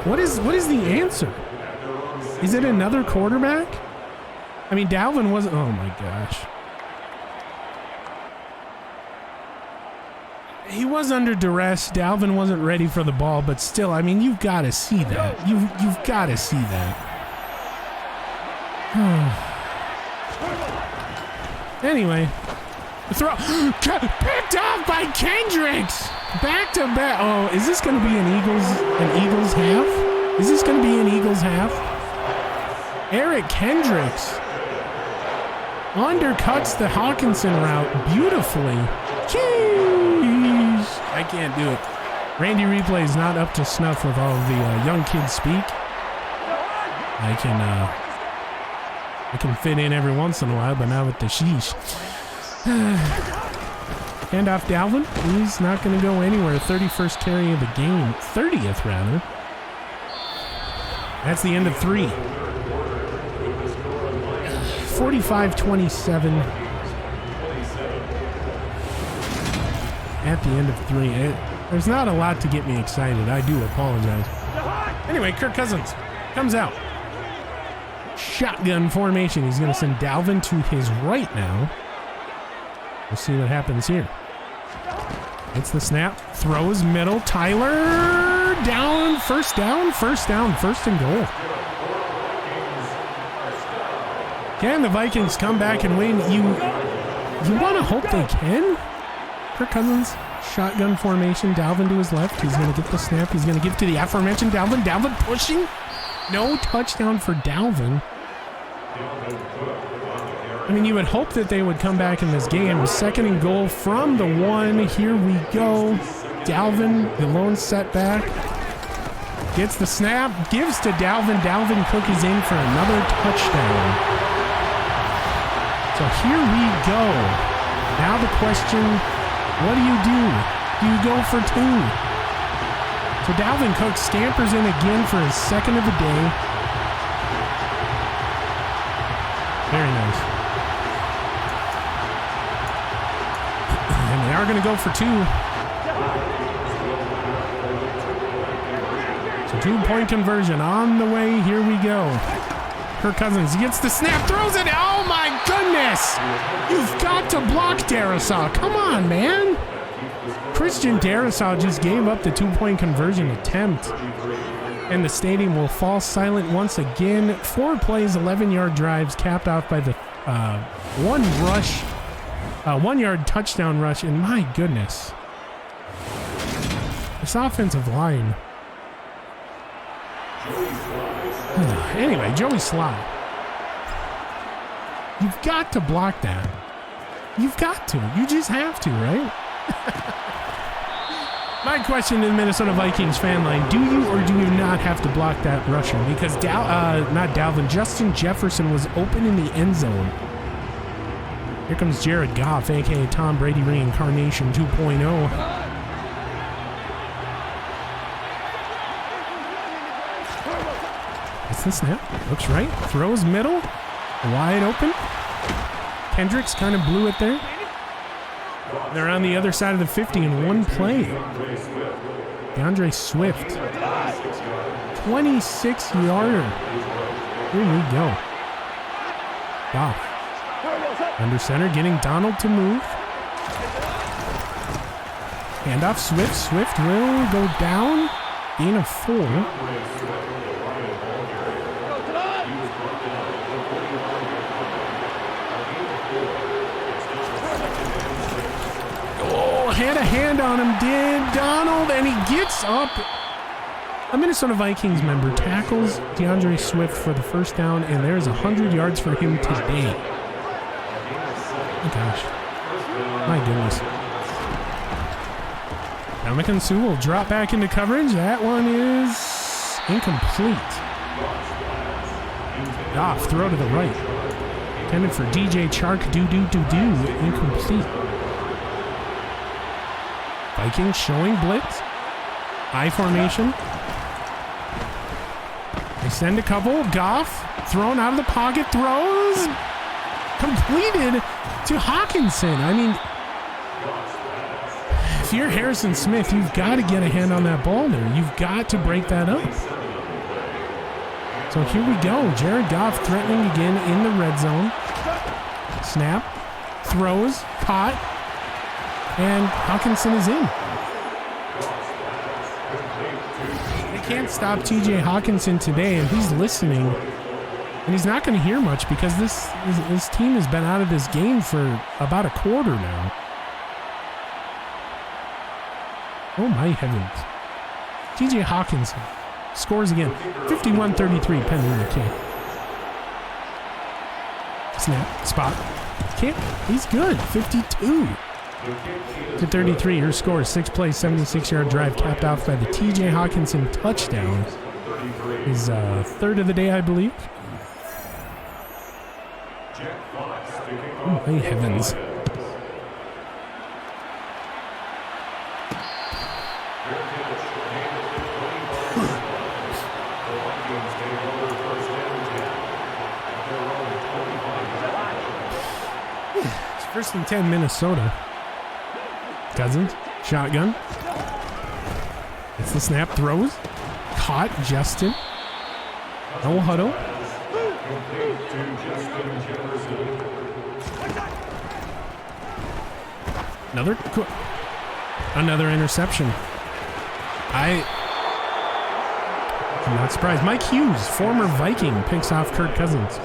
What is the answer? Is it another quarterback? I mean, Dalvin wasn't... Oh, my gosh. He was under duress. Dalvin wasn't ready for the ball, but still, I mean, you've got to see that. You've got to see that. Anyway... Throw picked off by Kendricks. Back to back. Oh, is this going to be an Eagles half? Is this going to be an Eagles half? Eric Kendricks undercuts the Hawkinson route beautifully. Jeez, I can't do it. Randy Replay is not up to snuff with all of the young kids speak. I can fit in every once in a while, but not with the sheesh. Hand off Dalvin. He's not going to go anywhere. 31st carry of the game. 30th, rather. That's the end of 3. 45-27. At the end of 3. There's not a lot to get me excited. I do apologize. Anyway, Kirk Cousins comes out. Shotgun formation. He's going to send Dalvin to his right now. We'll see what happens here. It's the snap. Throws middle. Tyler down. First down. First and goal. Can the Vikings come back and win? You want to hope they can? Kirk Cousins, shotgun formation. Dalvin to his left. He's going to get the snap. He's going to give to the aforementioned Dalvin. Dalvin pushing. No touchdown for Dalvin. I mean, you would hope that they would come back in this game. 2nd and goal from the 1. Here we go. Dalvin, the lone setback. Gets the snap. Gives to Dalvin. Dalvin Cook is in for another touchdown. So here we go. Now the question, what do? Do you go for 2? So Dalvin Cook scampers in again for his 2nd of the day. Very nice. And they are going to go for 2. So 2-point conversion on the way. Here we go. Kirk Cousins gets the snap, throws it. Oh my goodness! You've got to block Darisaw. Come on, man. Christian Darisaw just gave up the 2-point conversion attempt. And the stadium will fall silent once again. 4 plays, 11-yard drives, capped off by the 1-yard touchdown rush. And my goodness, this offensive line. Anyway, Joey Sly. You've got to block that. You've got to. You just have to, right? My question to the Minnesota Vikings fan line, do you or do you not have to block that rusher? Because Justin Jefferson was open in the end zone. Here comes Jared Goff, a.k.a. Tom Brady Reincarnation 2.0. It's the snap. Looks right. Throws middle. Wide open. Kendricks kind of blew it there. They're on the other side of the 50 in one play. DeAndre Swift. 26-yarder. Here we go. Goff. Under center, getting Donald to move. Handoff, Swift. Swift will go down. Gain of 4. Oh, had a hand on him, did Donald, and he gets up. A Minnesota Vikings member tackles DeAndre Swift for the first down, and there's 100 yards for him today. Oh gosh. My goodness. Dominican Sue will drop back into coverage. That one is incomplete. Goff, throw to the right. Intended for DJ Chark, incomplete. Vikings showing blitz. I formation. They send a couple. Goff, thrown out of the pocket, throws. Completed to Hawkinson. I mean, if you're Harrison Smith, you've got to get a hand on that ball there. You've got to break that up. So here we go. Jared Goff threatening again in the red zone. Snap. Throws. Caught. And Hawkinson is in. They can't stop TJ Hawkinson today, and he's listening. And he's not going to hear much because this team has been out of this game for about a quarter now. Oh my heavens. TJ Hawkinson scores again. 51-33 pending the kick. Snap. Spot. Kick. He's good. 52-33. Her score is 6-play, 76-yard drive capped off by the TJ Hawkinson touchdown. His third of the day, I believe. Oh my heavens. It's 1st and 10 Minnesota. Cousins, shotgun. It's the snap, throws. Caught, Justin. No huddle. Another interception. I'm not surprised. Mike Hughes, former Viking, picks off Kirk Cousins.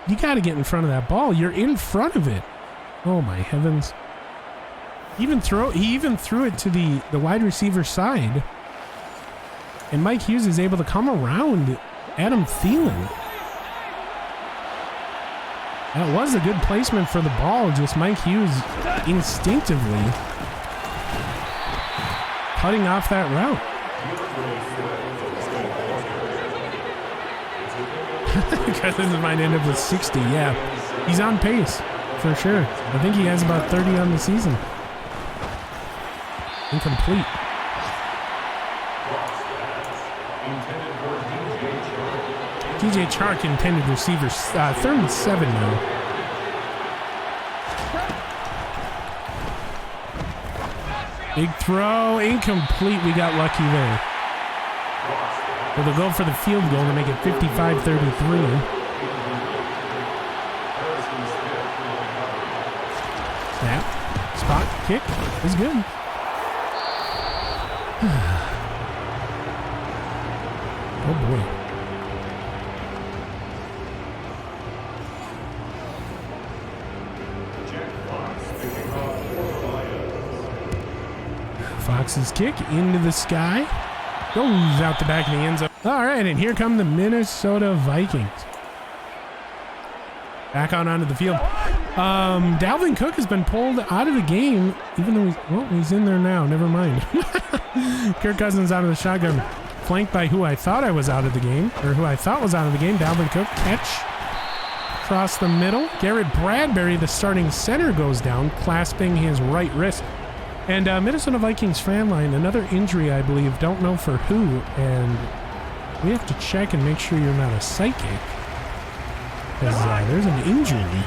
You got to get in front of that ball. You're in front of it. Oh my heavens. He even threw it to the wide receiver side. And Mike Hughes is able to come around Adam Thielen. That was a good placement for the ball. Just Mike Hughes instinctively cutting off that route. Cousins might end up with 60. Yeah, he's on pace for sure. I think he has about 30 on the season. Incomplete. DJ Chark intended receiver. 3rd and 7 now. Big throw, incomplete. We got lucky there. So they'll go for the field goal to make it 55-33. Snap, spot, kick is good. Oh boy. Fox's kick into the sky. Goes out the back of the end zone. All right, and here come the Minnesota Vikings. Back out onto the field. Dalvin Cook has been pulled out of the game, even though he's in there now. Never mind. Kirk Cousins out of the shotgun. Flanked by who I thought I was out of the game, or who I thought was out of the game. Dalvin Cook, catch. Across the middle. Garrett Bradbury, the starting center, goes down, clasping his right wrist. And Minnesota Vikings fan line, another injury, I believe. Don't know for who. And we have to check and make sure you're not a psychic. Because there's an injury.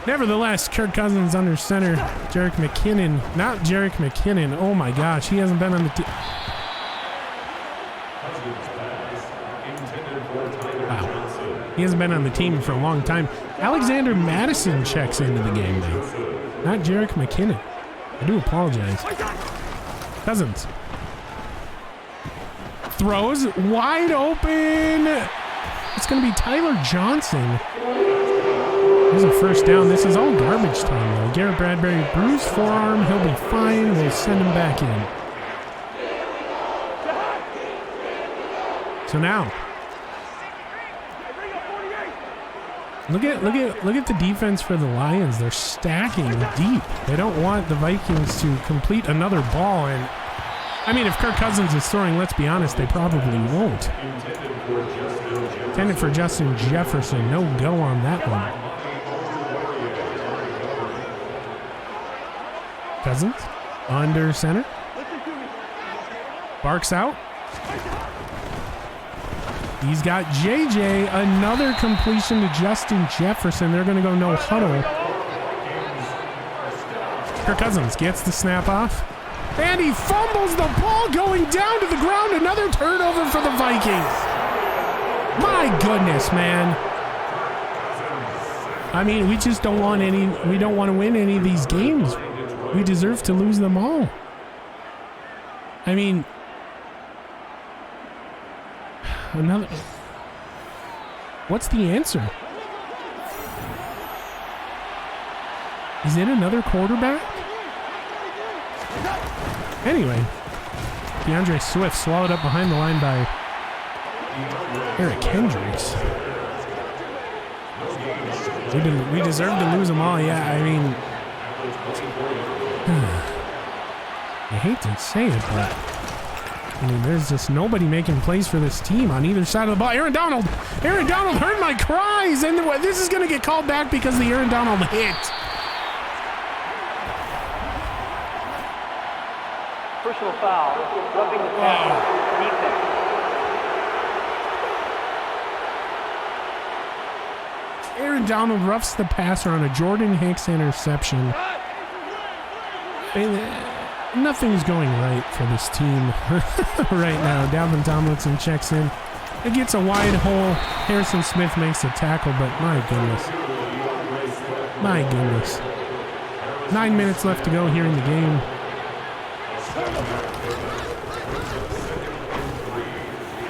Nevertheless, Kirk Cousins under center. Jerick McKinnon. Not Jerick McKinnon. Oh my gosh, he hasn't been on the team. Wow. He hasn't been on the team for a long time. Alexander Madison checks into the game now. Not Jerick McKinnon. I do apologize. Cousins. Throws wide open. It's going to be Tyler Johnson. There's a first down. This is all garbage time, though. Garrett Bradbury, bruised forearm. He'll be fine. We'll send him back in. So now, look at the defense for the Lions. They're stacking deep. They don't want the Vikings to complete another ball. And I mean, if Kirk Cousins is throwing, let's be honest, they probably won't. Intended for Justin Jefferson. No go on that one. Cousins under center. Barks out. He's got JJ. Another completion to Justin Jefferson. They're going to go no huddle. Kirk Cousins gets the snap off. And he fumbles the ball going down to the ground. Another turnover for the Vikings. My goodness, man. I mean, we just don't want any, we don't want to win any of these games. We deserve to lose them all. I mean, another, what's the answer? Is it another quarterback? Anyway, DeAndre Swift swallowed up behind the line by Eric Kendricks. We deserve to lose them all. Yeah, I mean, I hate to say it, but I mean, there's just nobody making plays for this team on either side of the ball. Aaron Donald heard my cries, and this is going to get called back because the Aaron Donald hit. Personal foul, roughing the passer, defense. Aaron Donald roughs the passer on a Jordan Hicks interception. Nothing's going right for this team right now. Dalvin Tomlinson checks in. It gets a wide hole. Harrison Smith makes a tackle, but my goodness. My goodness. 9 minutes left to go here in the game.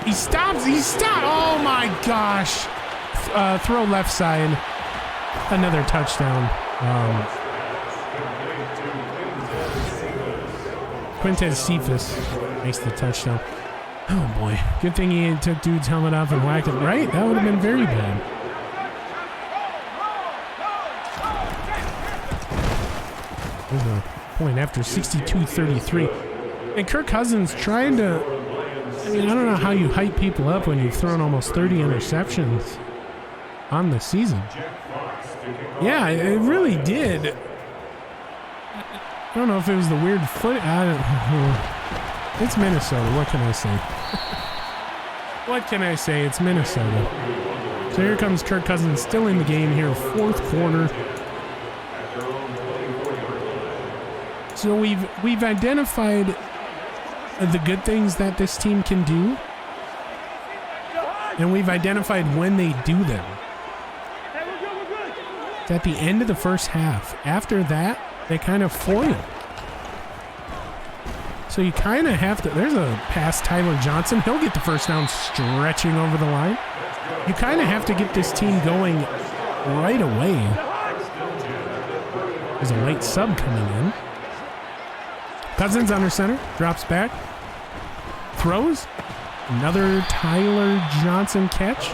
He stops. Oh my gosh. Throw left side. Another touchdown. Quintez Cephas makes the touchdown. Oh boy. Good thing he took dude's helmet off and whacked it, right? That would have been very bad. There's a point after 62-33. And Kirk Cousins trying to, I mean, I don't know how you hype people up when you've thrown almost 30 interceptions on the season. Yeah, it really did. I don't know if it was the weird foot. It's Minnesota. What can I say? What can I say? It's Minnesota. So here comes Kirk Cousins still in the game here, fourth quarter. So we've identified the good things that this team can do, and we've identified when they do them. It's at the end of the first half. After that, they kind of foil. So you kind of have to, there's a pass Tyler Johnson. He'll get the first down stretching over the line. You kind of have to get this team going right away. There's a late sub coming in. Cousins under center, drops back, throws. Another Tyler Johnson catch.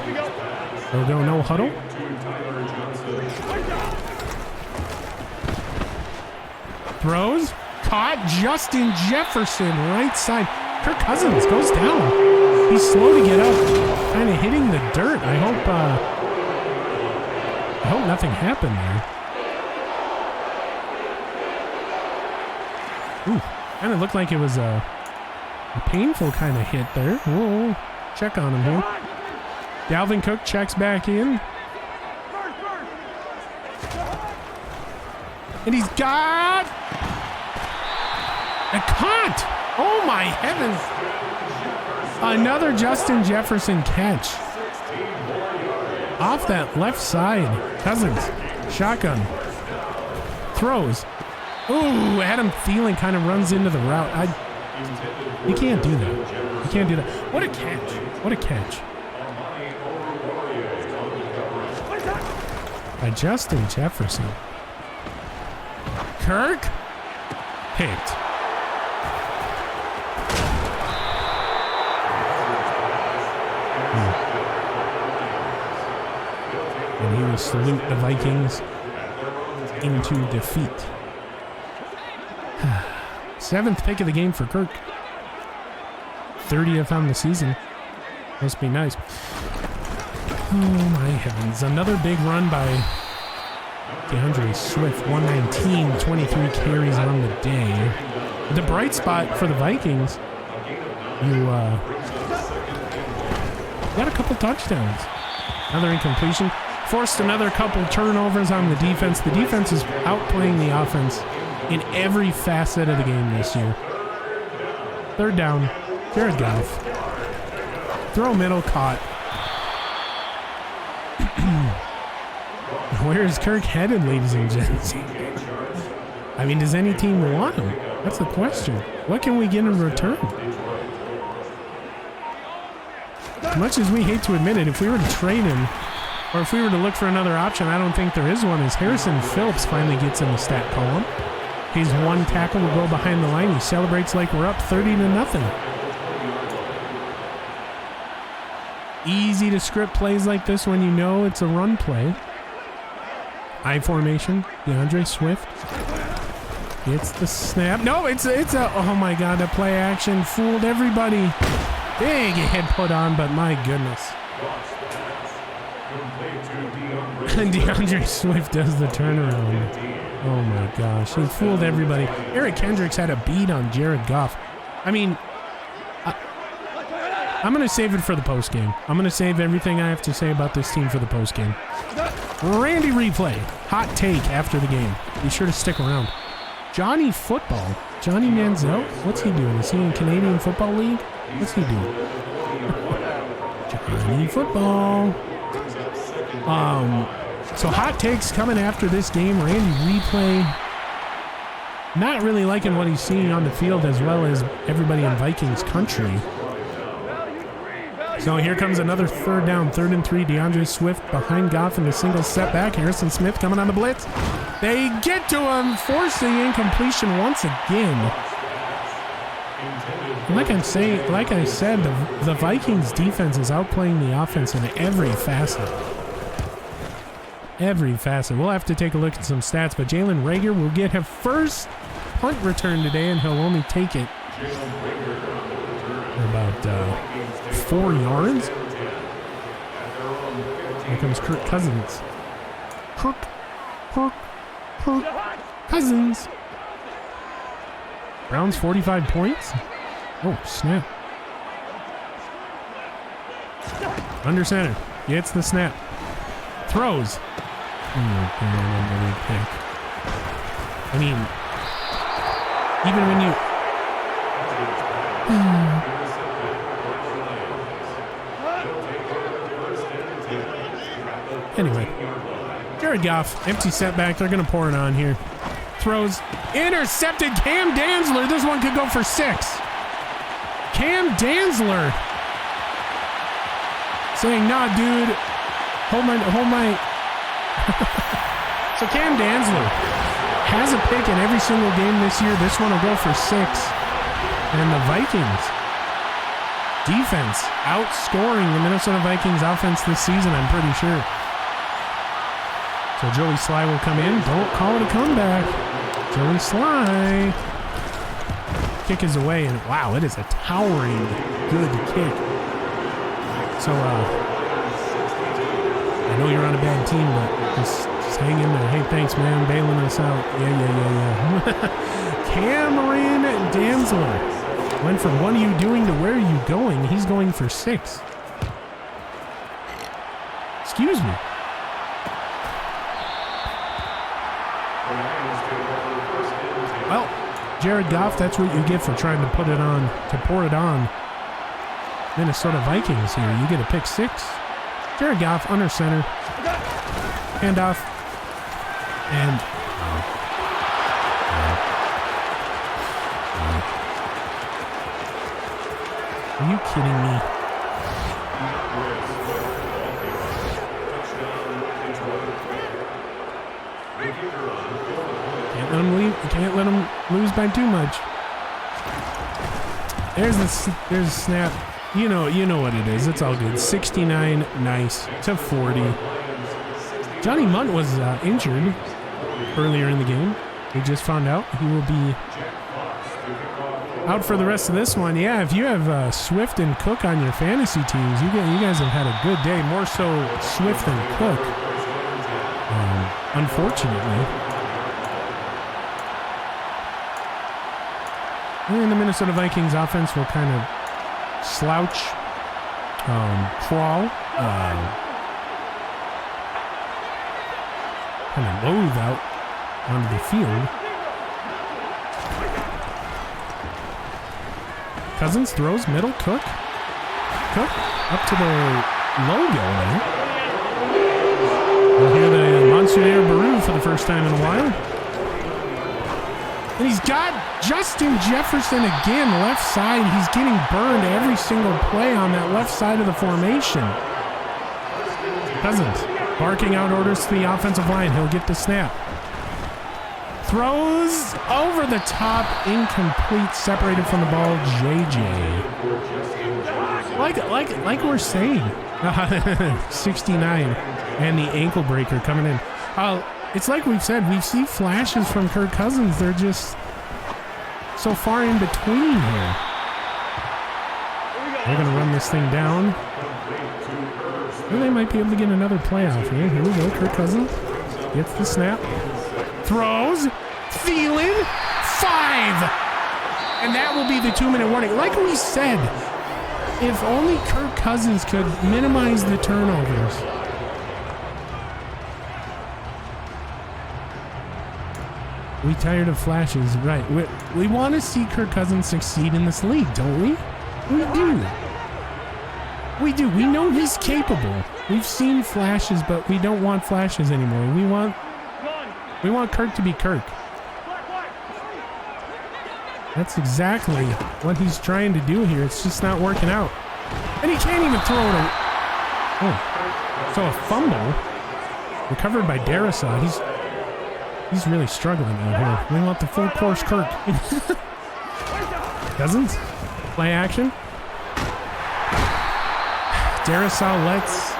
They'll go no huddle. Throws. Caught. Justin Jefferson, right side. Kirk Cousins goes down. He's slow to get up. Kind of hitting the dirt. I hope nothing happened there. Ooh, kind of looked like it was a painful kind of hit there. Whoa, check on him here. Dalvin Cook checks back in. And he's got a caught. Oh my heavens. Another Justin Jefferson catch. Off that left side. Cousins. Shotgun. Throws. Ooh, Adam Thielen kind of runs into the route. You can't do that. You can't do that. What a catch. What a catch. By Justin Jefferson. Kirk. Picked. And he will salute the Vikings into defeat. 7th pick of the game for Kirk. 30th on the season. Must be nice. Oh my heavens. Another big run by DeAndre Swift. 119, 23 carries on the day. The bright spot for the Vikings, you got a couple touchdowns. Another incompletion. Forced another couple turnovers on the defense. The defense is outplaying the offense in every facet of the game this year. 3rd down. Jared Goff. Throw middle, caught. Where is Kirk headed, ladies and gents? I mean, does any team want him? That's the question. What can we get in return? As much as we hate to admit it, if we were to trade him, or if we were to look for another option, I don't think there is one, as Harrison Phillips finally gets in the stat column. He's 1 tackle to go behind the line. He celebrates like we're up 30-0. Easy to script plays like this when you know it's a run play. I formation. DeAndre Swift gets the snap. No, it's a, oh my God, the play action fooled everybody. Big hit put on, but my goodness. And DeAndre Swift does the turnaround. Oh my gosh, he fooled everybody. Eric Kendricks had a beat on Jared Goff. I mean, I'm going to save it for the postgame. I'm going to save everything I have to say about this team for the postgame. Randy Replay, hot take after the game. Be sure to stick around. Johnny Football, Johnny Manziel, what's he doing? Is he in Canadian Football League? What's he doing? Johnny Football. So hot takes coming after this game. Randy Replay, not really liking what he's seeing on the field as well as everybody in Vikings country. So here comes another 3rd down, 3rd and 3. DeAndre Swift behind Goff in the single setback. Harrison Smith coming on the blitz. They get to him, forcing incompletion once again. Like I said, the Vikings defense is outplaying the offense in every facet. Every facet. We'll have to take a look at some stats, but Jalen Reagor will get her first punt return today, and he'll only take it about 4 yards. Here comes Kirk Cousins. Kirk Cousins. Browns 45 points. Oh, snap. Under center. Gets the snap. Throws. Oh, another pick. I mean, even when you... Anyway, Jared Goff, empty setback. They're going to pour it on here. Throws. Intercepted. Cam Dantzler. This one could go for 6. Cam Dantzler saying, nah, dude. Hold my. So Cam Dantzler has a pick in every single game this year. This one will go for 6. And the Vikings defense outscoring the Minnesota Vikings offense this season, I'm pretty sure. So Joey Sly will come in. Don't call it a comeback. Joey Sly. Kick is away, and wow, it is a towering good kick. So, I know you're on a bad team, but just hang in there. Hey, thanks, man, bailing us out. Yeah. Cameron Danzler went from what are you doing to where are you going? He's going for 6. Excuse me. Well, Jared Goff, that's what you get for trying to pour it on Minnesota Vikings here. You get a pick 6. Jared Goff under center. Handoff. And are you kidding me? Can't let him leave. Can't let him lose by too much. There's the snap. You know what it is. It's all good. 69, nice to 40. Johnny Munt was injured earlier in the game. We just found out he will be out for the rest of this one. Yeah, if you have Swift and Cook on your fantasy teams, you guys have had a good day. More so Swift than Cook, unfortunately. And the Minnesota Vikings offense will kind of slouch, crawl, kind of loathe out onto the field. Cousins throws middle, Cook up to the logo there. We'll hear the Monsieur Baru for the first time in a while. And he's got Justin Jefferson again, left side. He's getting burned every single play on that left side of the formation. Cousins barking out orders to the offensive line. He'll get the snap. Throws over the top, incomplete, separated from the ball. JJ. Like we're saying, 69, and the ankle breaker coming in. It's like we've said, we see flashes from Kirk Cousins. They're just so far in between here. They're going to run this thing down. Well, they might be able to get another playoff here. Here we go. Kirk Cousins gets the snap. Throws. Thielen. 5. And that will be the 2-minute warning. Like we said, if only Kirk Cousins could minimize the turnovers. We tired of flashes, right? We want to see Kirk Cousins succeed in this league, don't we? We do. We do. We know he's capable. We've seen flashes, but we don't want flashes anymore. We want Kirk to be Kirk. That's exactly what he's trying to do here. It's just not working out. And he can't even throw it. Oh. So a fumble recovered by Darrisaw. He's really struggling out here. We want the full course Kirk. Cousins. Play action. Darrisaw lets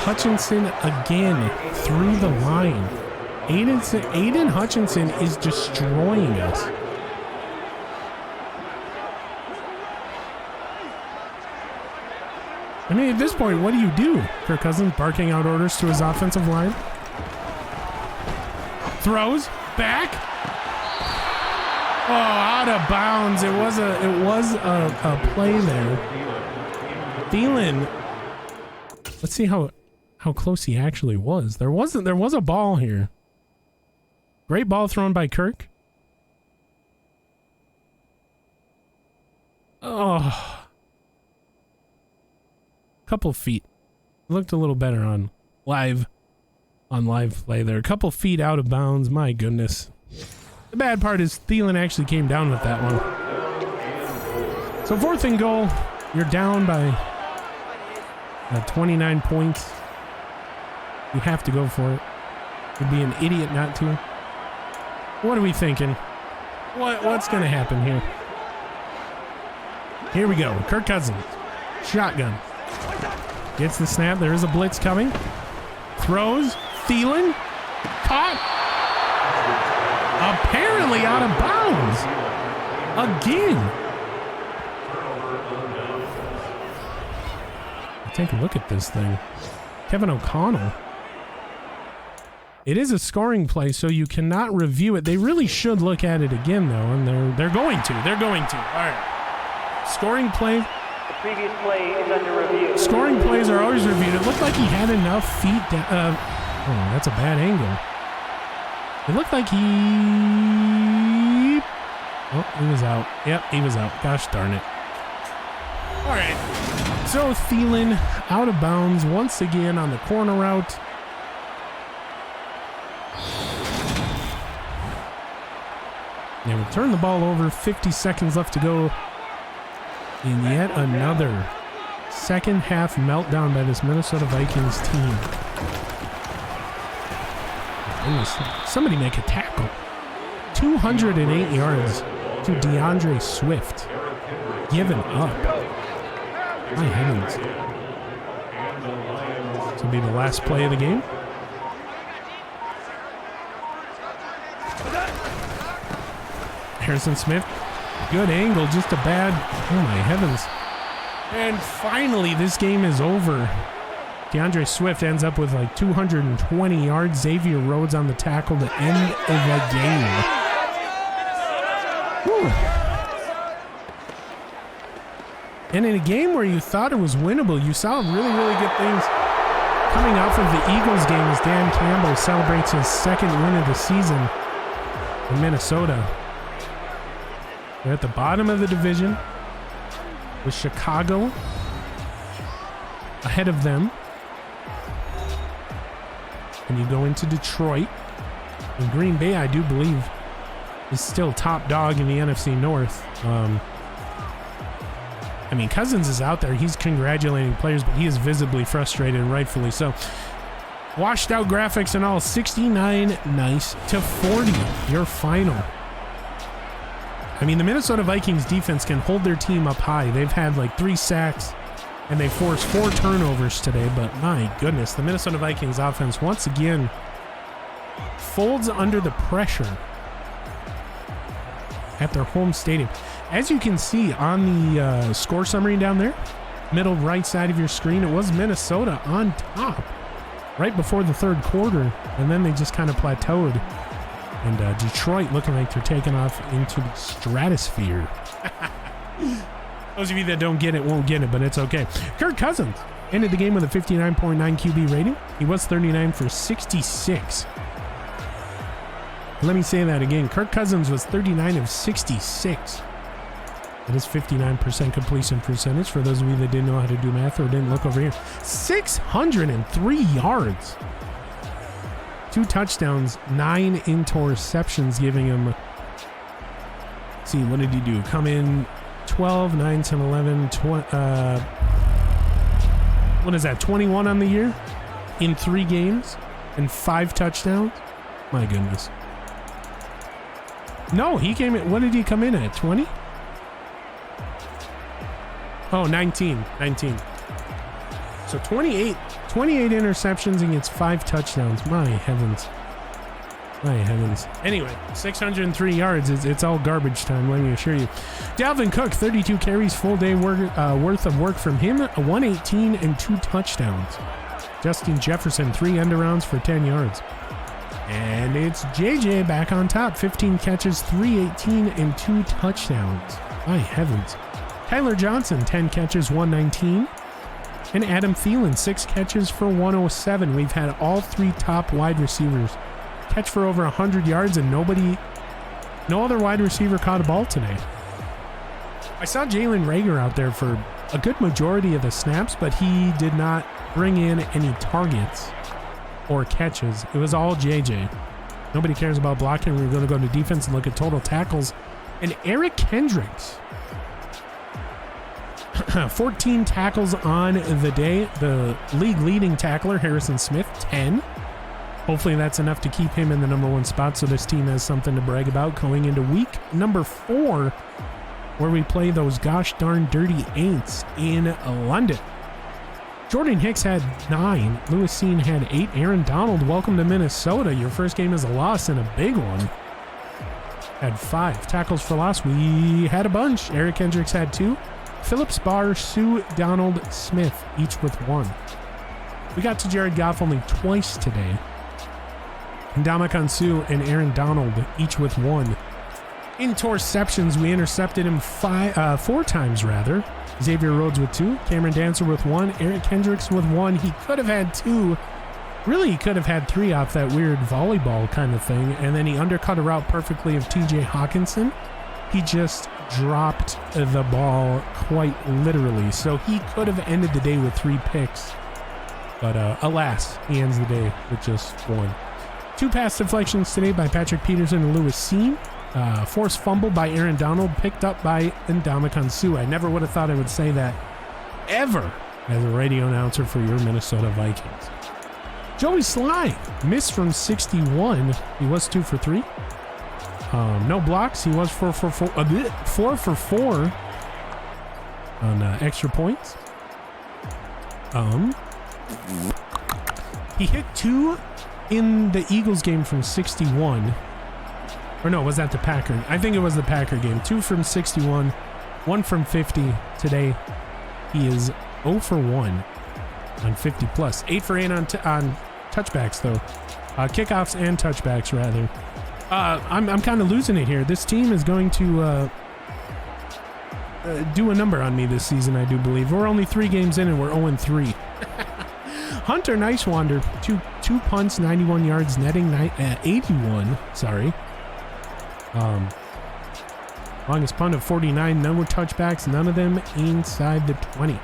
Hutchinson again through the line. Aiden Hutchinson is destroying us. I mean, at this point, what do you do? Kirk Cousins barking out orders to his offensive line. Throws back. Oh, out of bounds. It was a play there. Thielen. Let's see how close he actually was. There was a ball here. Great ball thrown by Kirk. Oh. Couple feet. Looked a little better on live play there. A couple feet out of bounds. My goodness. The bad part is Thielen actually came down with that one. So 4th and goal. You're down by 29 points. You have to go for it. You'd be an idiot not to. What are we thinking? What's going to happen here? Here we go. Kirk Cousins. Shotgun. Gets the snap. There is a blitz coming. Throws. Thielen. Caught. finally out of bounds. Again. Take a look at this thing. Kevin O'Connell. It is a scoring play, so you cannot review it. They really should look at it again, though, and they're going to. They're going to. All right. Scoring play. The previous play is under review. Scoring plays are always reviewed. It looked like he had enough feet down. Oh, that's a bad angle. It looked like he... Oh, he was out. Yep, he was out. Gosh darn it. All right. So Thielen out of bounds once again on the corner route. They will turn the ball over. 50 seconds left to go. And yet another second half meltdown by this Minnesota Vikings team. Somebody make a tackle. 208 yards to DeAndre Swift. Given up. My heavens. This will be the last play of the game. Harrison Smith, good angle, just a bad, oh my heavens. And finally, this game is over. DeAndre Swift ends up with like 220 yards. Xavier Rhodes on the tackle to end the game. Whew. And in a game where you thought it was winnable, you saw really, really good things coming off of the Eagles game as Dan Campbell celebrates his second win of the season in Minnesota. They're at the bottom of the division with Chicago ahead of them. And you go into Detroit. And Green Bay, I do believe, is still top dog in the NFC North. I mean, Cousins is out there. He's congratulating players, but he is visibly frustrated, and rightfully so. Washed out graphics and all. 69 nice to 40. Your final. I mean, the Minnesota Vikings defense can hold their team up high. They've had like 3 sacks, and they forced 4 turnovers today, but my goodness, the Minnesota Vikings offense once again folds under the pressure at their home stadium. As you can see on the score summary down there, middle right side of your screen, it was Minnesota on top right before the third quarter, and then they just kind of plateaued. And Detroit looking like they're taking off into the stratosphere. Those of you that don't get it won't get it, but it's okay. Kirk Cousins ended the game with a 59.9 QB rating. He was 39 for 66. Let me say that again. Kirk Cousins was 39 of 66. That is 59% completion percentage for those of you that didn't know how to do math or didn't look over here. 603 yards. 2 touchdowns, 9 interceptions, giving him, see, what did he do? Come in 12, 9, 10, 11, what is that, 21 on the year? In 3 games and 5 touchdowns? My goodness. No, he came in, what did he come in at, 20? Oh, 19. So 28 interceptions against 5 touchdowns. My heavens. Anyway, 603 yards. It's all garbage time, let me assure you. Dalvin Cook, 32 carries, full day worth of work from him. 118 and 2 touchdowns. Justin Jefferson, 3 end-arounds for 10 yards. And it's JJ back on top. 15 catches, 318 and 2 touchdowns. My heavens. Tyler Johnson, 10 catches, 119. And Adam Thielen, 6 catches for 107. We've had all 3 top wide receivers catch for over 100 yards, and no other wide receiver caught a ball today. I saw Jalen Reagor out there for a good majority of the snaps, but he did not bring in any targets or catches. It was all JJ. Nobody cares about blocking. We're going to go to defense and look at total tackles. And Eric Kendricks, 14 tackles on the day. The league leading tackler, Harrison Smith, 10. Hopefully that's enough to keep him in the number 1 spot, so this team has something to brag about going into week number 4, where we play those gosh darn dirty Aints in London. Jordan Hicks had 9. Lewis Seen had 8. Aaron Donald, welcome to Minnesota. Your first game is a loss and a big one. had 5. Tackles for loss, we had a bunch. Eric Hendricks had 2. Phillips, Barr, Sue, Donald, Smith, each with 1. We got to Jared Goff only twice today. Ndamukong Suh and Aaron Donald, each with 1. Interceptions, we intercepted him 4 times rather. Xavier Rhodes with 2, Cameron Dancer with 1, Eric Hendricks with 1. He could have had 2. Really, he could have had 3 off that weird volleyball kind of thing, and then he undercut a route perfectly of TJ Hawkinson. He just dropped the ball quite literally, so he could have ended the day with 3 picks. But alas, he ends the day with just 1. 2 pass deflections today by Patrick Peterson and Lewis Seen. Forced fumble by Aaron Donald, picked up by Ndamukong Suh. I never would have thought I would say that ever as a radio announcer for your Minnesota Vikings. Joey Sly missed from 61. He was 2 for 3. No blocks. He was 4 for 4 on extra points. He hit 2 in the Eagles game from 61. Or no, was that the Packer? I think it was the Packer game. 2 from 61, 1 from 50. Today, he is 0 for 1 on 50 plus. 8 for 8 on touchbacks, though. Kickoffs and touchbacks, rather. I'm kind of losing it here. This team is going to do a number on me this season, I do believe. We're only 3 games in and we're 0-3. Hunter Nicewander, two punts, 91 yards, netting 81. Sorry. Longest punt of 49, no touchbacks, none of them inside the 20.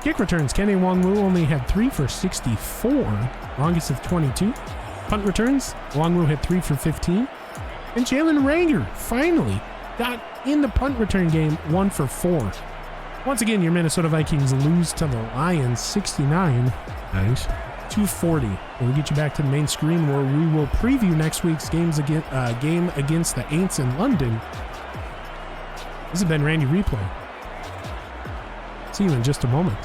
Kick returns, Kenny Nwangwu only had 3 for 64, longest of 22. Punt returns, Nwangwu had 3 for 15. And Jalen Rager finally got in the punt return game, 1 for 4. Once again, your Minnesota Vikings lose to the Lions 69. Nice. 240. We'll get you back to the main screen where we will preview next week's game against the Aints in London. This has been Randy Replay. See you in just a moment.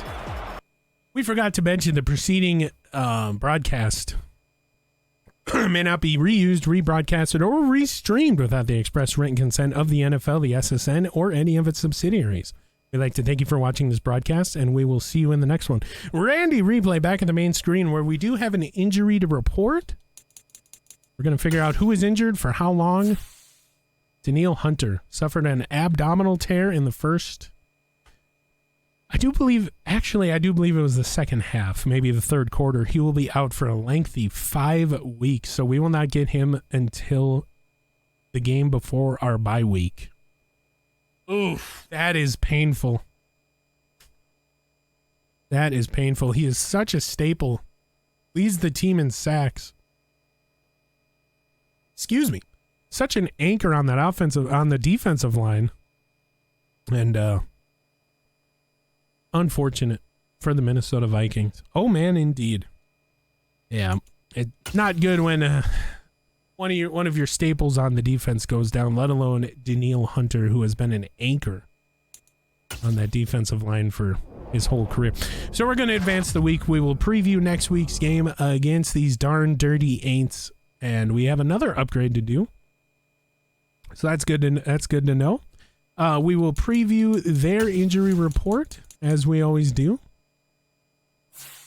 We forgot to mention the preceding broadcast may not be reused, rebroadcasted, or restreamed without the express written consent of the NFL, the SSN, or any of its subsidiaries. We'd like to thank you for watching this broadcast, and we will see you in the next one. Randy Replay back at the main screen where we do have an injury to report. We're going to figure out who is injured for how long. Danielle Hunter suffered an abdominal tear in the first. I do believe it was the second half, maybe the third quarter. He will be out for a lengthy 5 weeks, so we will not get him until the game before our bye week. Oof, that is painful. That is painful. He is such a staple. Leads the team in sacks. Excuse me. Such an anchor on the defensive line. And unfortunate for the Minnesota Vikings. Oh man, indeed. Yeah, it's not good when one of your staples on the defense goes down, let alone Danielle Hunter, who has been an anchor on that defensive line for his whole career. So we're going to advance the week. We will preview next week's game against these darn dirty Aints, and we have another upgrade to do. So that's good to know. We will preview their injury report, as we always do.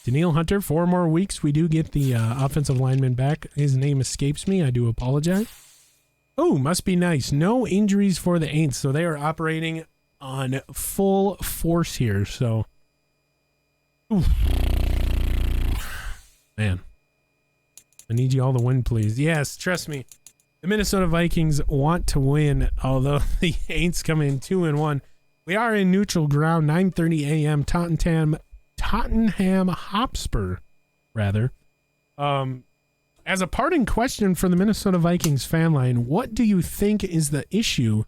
Danielle Hunter, 4 more weeks. We do get the offensive lineman back. His name escapes me. I do apologize. Oh, must be nice. No injuries for the Aints, so they are operating on full force here. So, oof. Man, I need you all to win, please. Yes, trust me. The Minnesota Vikings want to win, although the Aints come in 2-1. We are in neutral ground, 9:30 a.m. Tottenham Hotspur, rather. As a parting question for the Minnesota Vikings fan line, what do you think is the issue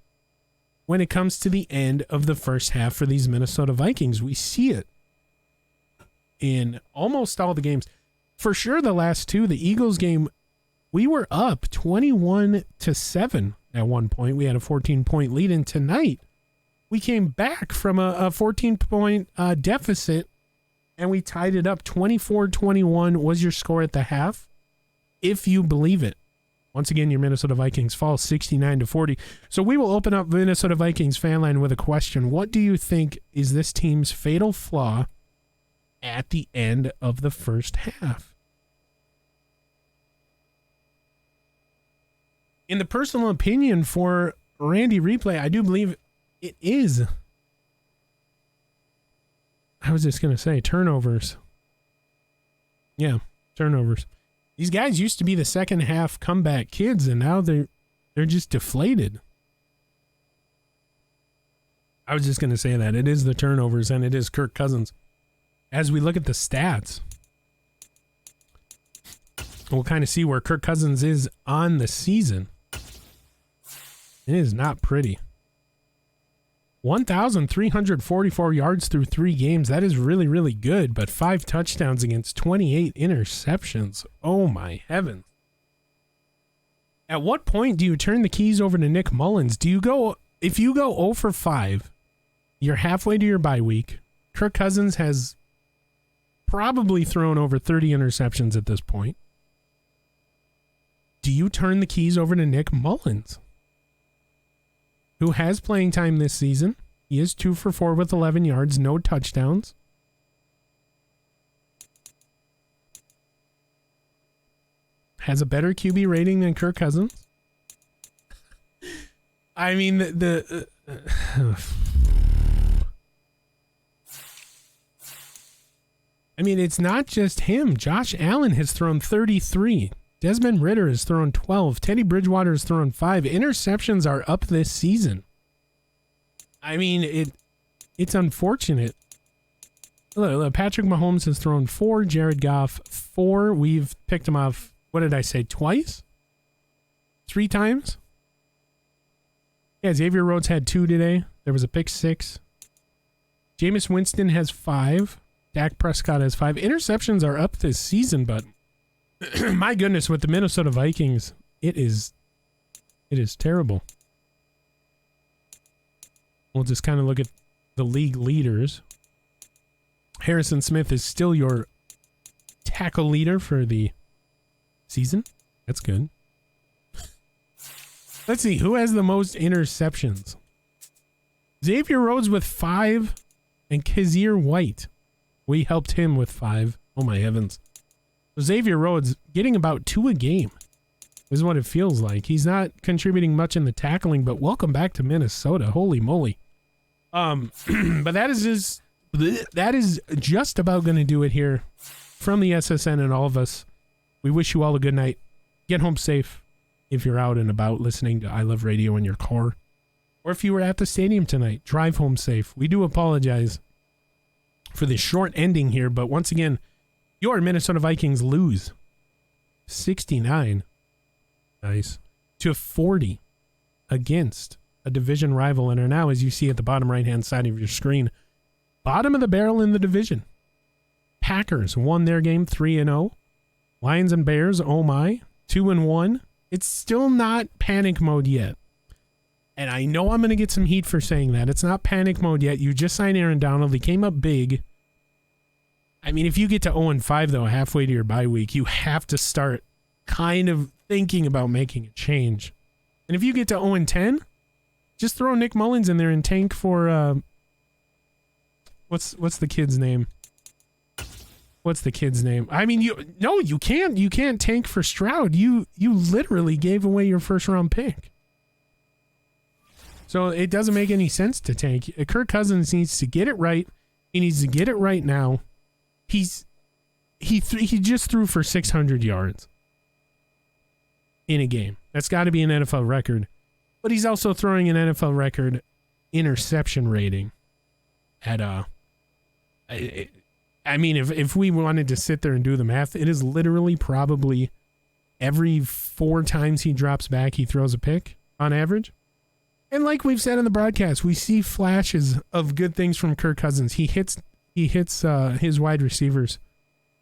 when it comes to the end of the first half for these Minnesota Vikings? We see it in almost all the games. For sure, the last 2, the Eagles game, we were up 21-7 at one point. We had a 14-point lead, and tonight we came back from a 14-point deficit, and we tied it up. 24-21 was your score at the half, if you believe it. Once again, your Minnesota Vikings fall 69-40. So we will open up Minnesota Vikings fan line with a question. What do you think is this team's fatal flaw at the end of the first half? In the personal opinion for Randy Replay, I do believe it is. I was just going to say turnovers. Yeah, turnovers. These guys used to be the second half comeback kids, and now they're just deflated. I was just going to say that. It is the turnovers, and it is Kirk Cousins. As we look at the stats, we'll kind of see where Kirk Cousins is on the season. It is not pretty. 1,344 yards through 3 games. That is really, really good, but 5 touchdowns against 28 interceptions. Oh my heavens. At what point do you turn the keys over to Nick Mullins? If you go 0 for 5, you're halfway to your bye week. Kirk Cousins has probably thrown over 30 interceptions at this point. Do you turn the keys over to Nick Mullins, who has playing time this season? He is 2 for 4 with 11 yards, no touchdowns. Has a better QB rating than Kirk Cousins. I mean, I mean, it's not just him. Josh Allen has thrown 33. Desmond Ridder has thrown 12. Teddy Bridgewater has thrown 5. Interceptions are up this season. I mean, it's unfortunate. Look, Patrick Mahomes has thrown 4. Jared Goff, 4. We've picked him off, what did I say, twice? 3 times? Yeah, Xavier Rhodes had 2 today. There was a pick 6. Jameis Winston has 5. Dak Prescott has 5. Interceptions are up this season, but my goodness, with the Minnesota Vikings, it is terrible. We'll just kind of look at the league leaders. Harrison Smith is still your tackle leader for the season. That's good. Let's see, who has the most interceptions? Xavier Rhodes with 5 and Kazir White. We helped him with 5. Oh my heavens. Xavier Rhodes getting about 2 a game is what it feels like. He's not contributing much in the tackling, but welcome back to Minnesota. Holy moly. But that is just about going to do it here from the SSN and all of us. We wish you all a good night. Get home safe if you're out and about listening to I Love Radio in your car. Or if you were at the stadium tonight, drive home safe. We do apologize for the short ending here, but once again, your Minnesota Vikings lose 69 to 40 against a division rival and are now, as you see at the bottom right-hand side of your screen, bottom of the barrel in the division. Packers won their game 3-0. Lions and Bears, oh my, 2-1. It's still not panic mode yet. And I know I'm going to get some heat for saying that. It's not panic mode yet. You just signed Aaron Donald. He came up big. I mean, if you get to 0-5, though, halfway to your bye week, you have to start kind of thinking about making a change. And if you get to 0-10, just throw Nick Mullins in there and tank for, what's the kid's name? What's the kid's name? I mean, you can't. You can't tank for Stroud. You literally gave away your first-round pick. So it doesn't make any sense to tank. Kirk Cousins needs to get it right. He needs to get it right now. He just threw for 600 yards in a game. That's got to be an NFL record. But he's also throwing an NFL record interception rating at I mean, if we wanted to sit there and do the math, it is literally probably every 4 times he drops back, he throws a pick on average. And like we've said in the broadcast, we see flashes of good things from Kirk Cousins. He hits his wide receivers.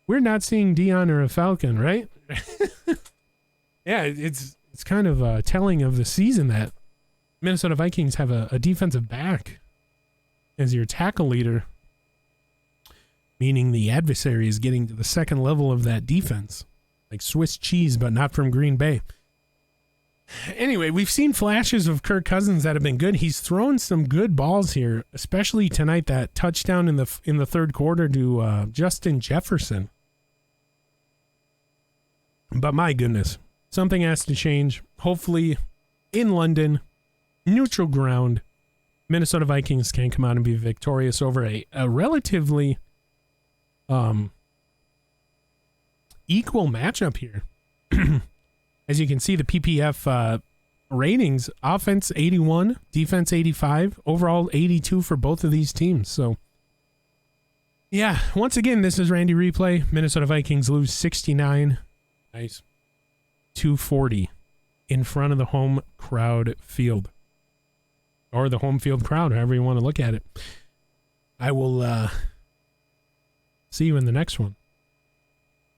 We're not seeing Dion or a Falcon, right? Yeah, it's kind of telling of the season that Minnesota Vikings have a defensive back as your tackle leader, meaning the adversary is getting to the second level of that defense, like Swiss cheese, but not from Green Bay. Anyway, we've seen flashes of Kirk Cousins that have been good. He's thrown some good balls here, especially tonight. That touchdown in the third quarter to Justin Jefferson. But my goodness, something has to change. Hopefully, in London, neutral ground, Minnesota Vikings can come out and be victorious over a relatively equal matchup here. As you can see, the PPF ratings, offense 81, defense 85, overall 82 for both of these teams. So, yeah, once again, this is Randy Replay. Minnesota Vikings lose 69. Nice. 240 in front of the home crowd field. Or the home field crowd, however you want to look at it. I will see you in the next one.